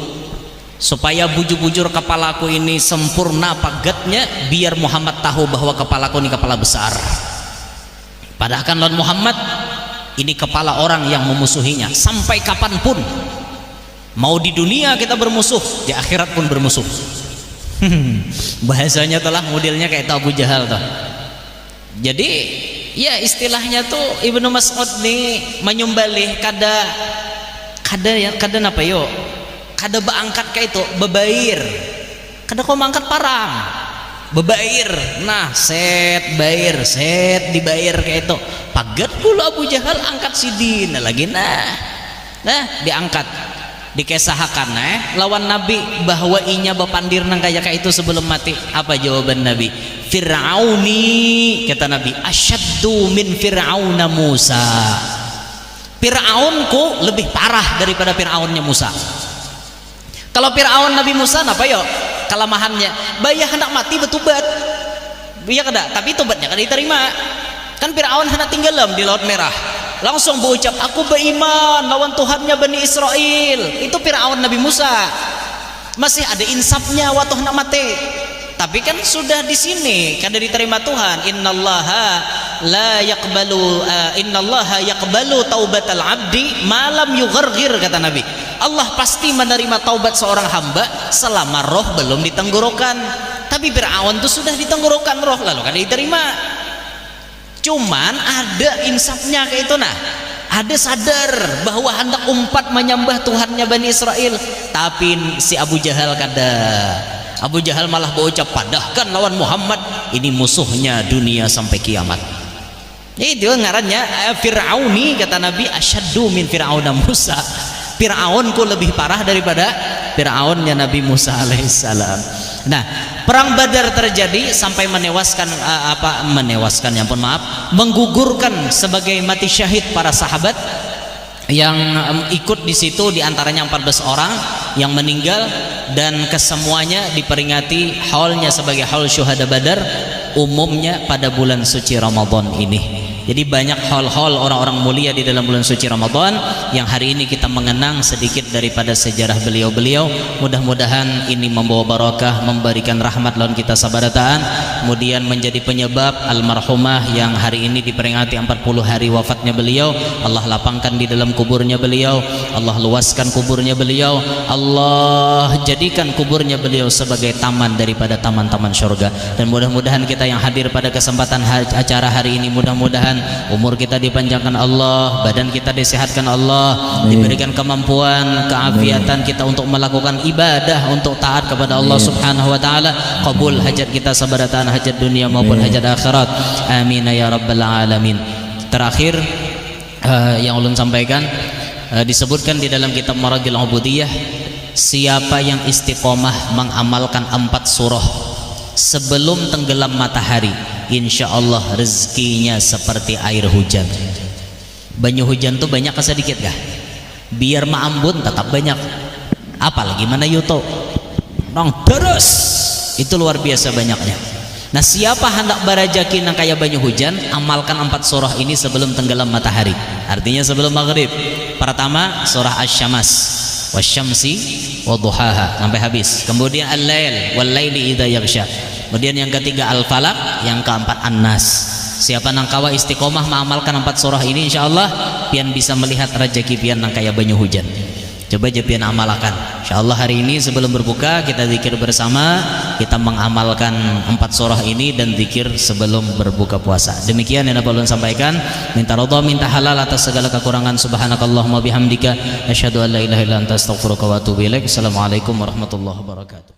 supaya bujur-bujur kepalaku ini sempurna pagatnya, biar Muhammad tahu bahwa kepalaku ini kepala besar. Padahal kan lawan Muhammad ini kepala orang yang memusuhinya. Sampai kapanpun, mau di dunia kita bermusuh, di akhirat pun bermusuh. Bahasanya telah modelnya kayak Abu Jahal tuh. Jadi ya istilahnya tuh Ibnu Mas'ud nih menyembelih kada apa yo, kada beangkat kayak itu bebair, kada kau mangkat parang bebair, nah set bair set dibair kayak itu pagat pula Abu Jahal angkat sidin lagi, nah diangkat dikesahakan lawan Nabi bahwa inya bapandir nang kayak itu sebelum mati. Apa jawaban Nabi? Fir'auni, kata Nabi, asyaddu min Fir'auna Musa. Fir'aunku lebih parah daripada Fir'aunnya Musa. Kalau Fir'aun Nabi Musa apa yo kelemahannya? Bayah hendak mati betubat, iya kada, tapi tobatnya kada diterima. Kan Fir'aun hendak tenggelam di Laut Merah, langsung berucap aku beriman lawan Tuhannya Bani Israel. Itu Fir'aun Nabi Musa, masih ada insafnya waktu hendak mati. Tapi kan sudah di sini kada diterima Tuhan. Innallaha la yaqbalu innallaha yaqbalu taubatal abdi malam yughargir, kata Nabi. Allah pasti menerima taubat seorang hamba selama roh belum ditenggorokan. Tapi Fir'aun itu sudah ditenggorokan roh, lalu kada diterima. Cuman ada insafnya kayak itu, nah ada sadar bahwa hendak umpat menyembah Tuhannya Bani Israel. Tapi si Abu Jahal kada. Abu Jahal malah berucap, padahkan lawan Muhammad ini musuhnya dunia sampai kiamat. Itu ngarannya Fir'auni, kata Nabi, asyaddu min Fir'auna Musa. Fir'aunku lebih parah daripada Fir'aunnya Nabi Musa alaihissalam. Nah, perang Badar terjadi sampai menewaskan menggugurkan sebagai mati syahid para sahabat yang ikut di situ, diantaranya 14 orang yang meninggal, dan kesemuanya diperingati haulnya sebagai haul syuhada Badar umumnya pada bulan suci Ramadan ini. Jadi banyak hal-hal orang-orang mulia di dalam bulan suci Ramadan yang hari ini kita mengenang sedikit daripada sejarah beliau-beliau. Mudah-mudahan ini membawa barakah, memberikan rahmat lawan kita sabarataan, kemudian menjadi penyebab almarhumah yang hari ini diperingati 40 hari wafatnya beliau, Allah lapangkan di dalam kuburnya beliau, Allah luaskan kuburnya beliau, Allah jadikan kuburnya beliau sebagai taman daripada taman-taman surga. Dan mudah-mudahan kita yang hadir pada kesempatan acara hari ini, mudah-mudahan umur kita dipanjangkan Allah, badan kita disehatkan Allah, diberikan kemampuan, keafiatan kita untuk melakukan ibadah, untuk taat kepada Allah subhanahu wa ta'ala. Qabul hajat kita sabarataan, hajat dunia maupun hajat akhirat, amin ya rabbal alamin. Terakhir yang ulun sampaikan, disebutkan di dalam kitab Maragil Ubudiyah, siapa yang istiqomah mengamalkan 4 surah sebelum tenggelam matahari, insya Allah rezekinya seperti air hujan. Banyu hujan tuh banyak ke sedikit kah? Biar maambun tetap banyak. Apalagi mana yuto nong terus, itu luar biasa banyaknya. Nah, siapa hendak berajaki nang kaya banyu hujan, amalkan 4 surah ini sebelum tenggelam matahari, artinya sebelum maghrib. Pertama surah Asy-Syams, wasyamsi wadduhaha sampai habis. Kemudian al-lail wal-laili idza yaghsha. Kemudian yang ketiga al-falaq, yang keempat an-nas. Siapa nang kawa istiqomah mengamalkan 4 surah ini, insyaallah pian bisa melihat rezeki pian nang kaya banyu hujan. Coba aja pian amalkan. Insyaallah hari ini sebelum berbuka kita zikir bersama, kita mengamalkan 4 surah ini dan zikir sebelum berbuka puasa. Demikian yang dapat ulun sampaikan. Minta ridha, minta halal atas segala kekurangan. Subhanakallahumma bihamdika asyhadu an la ilaha illa anta astaghfiruka wa atubu ilaik. Assalamualaikum warahmatullahi wabarakatuh.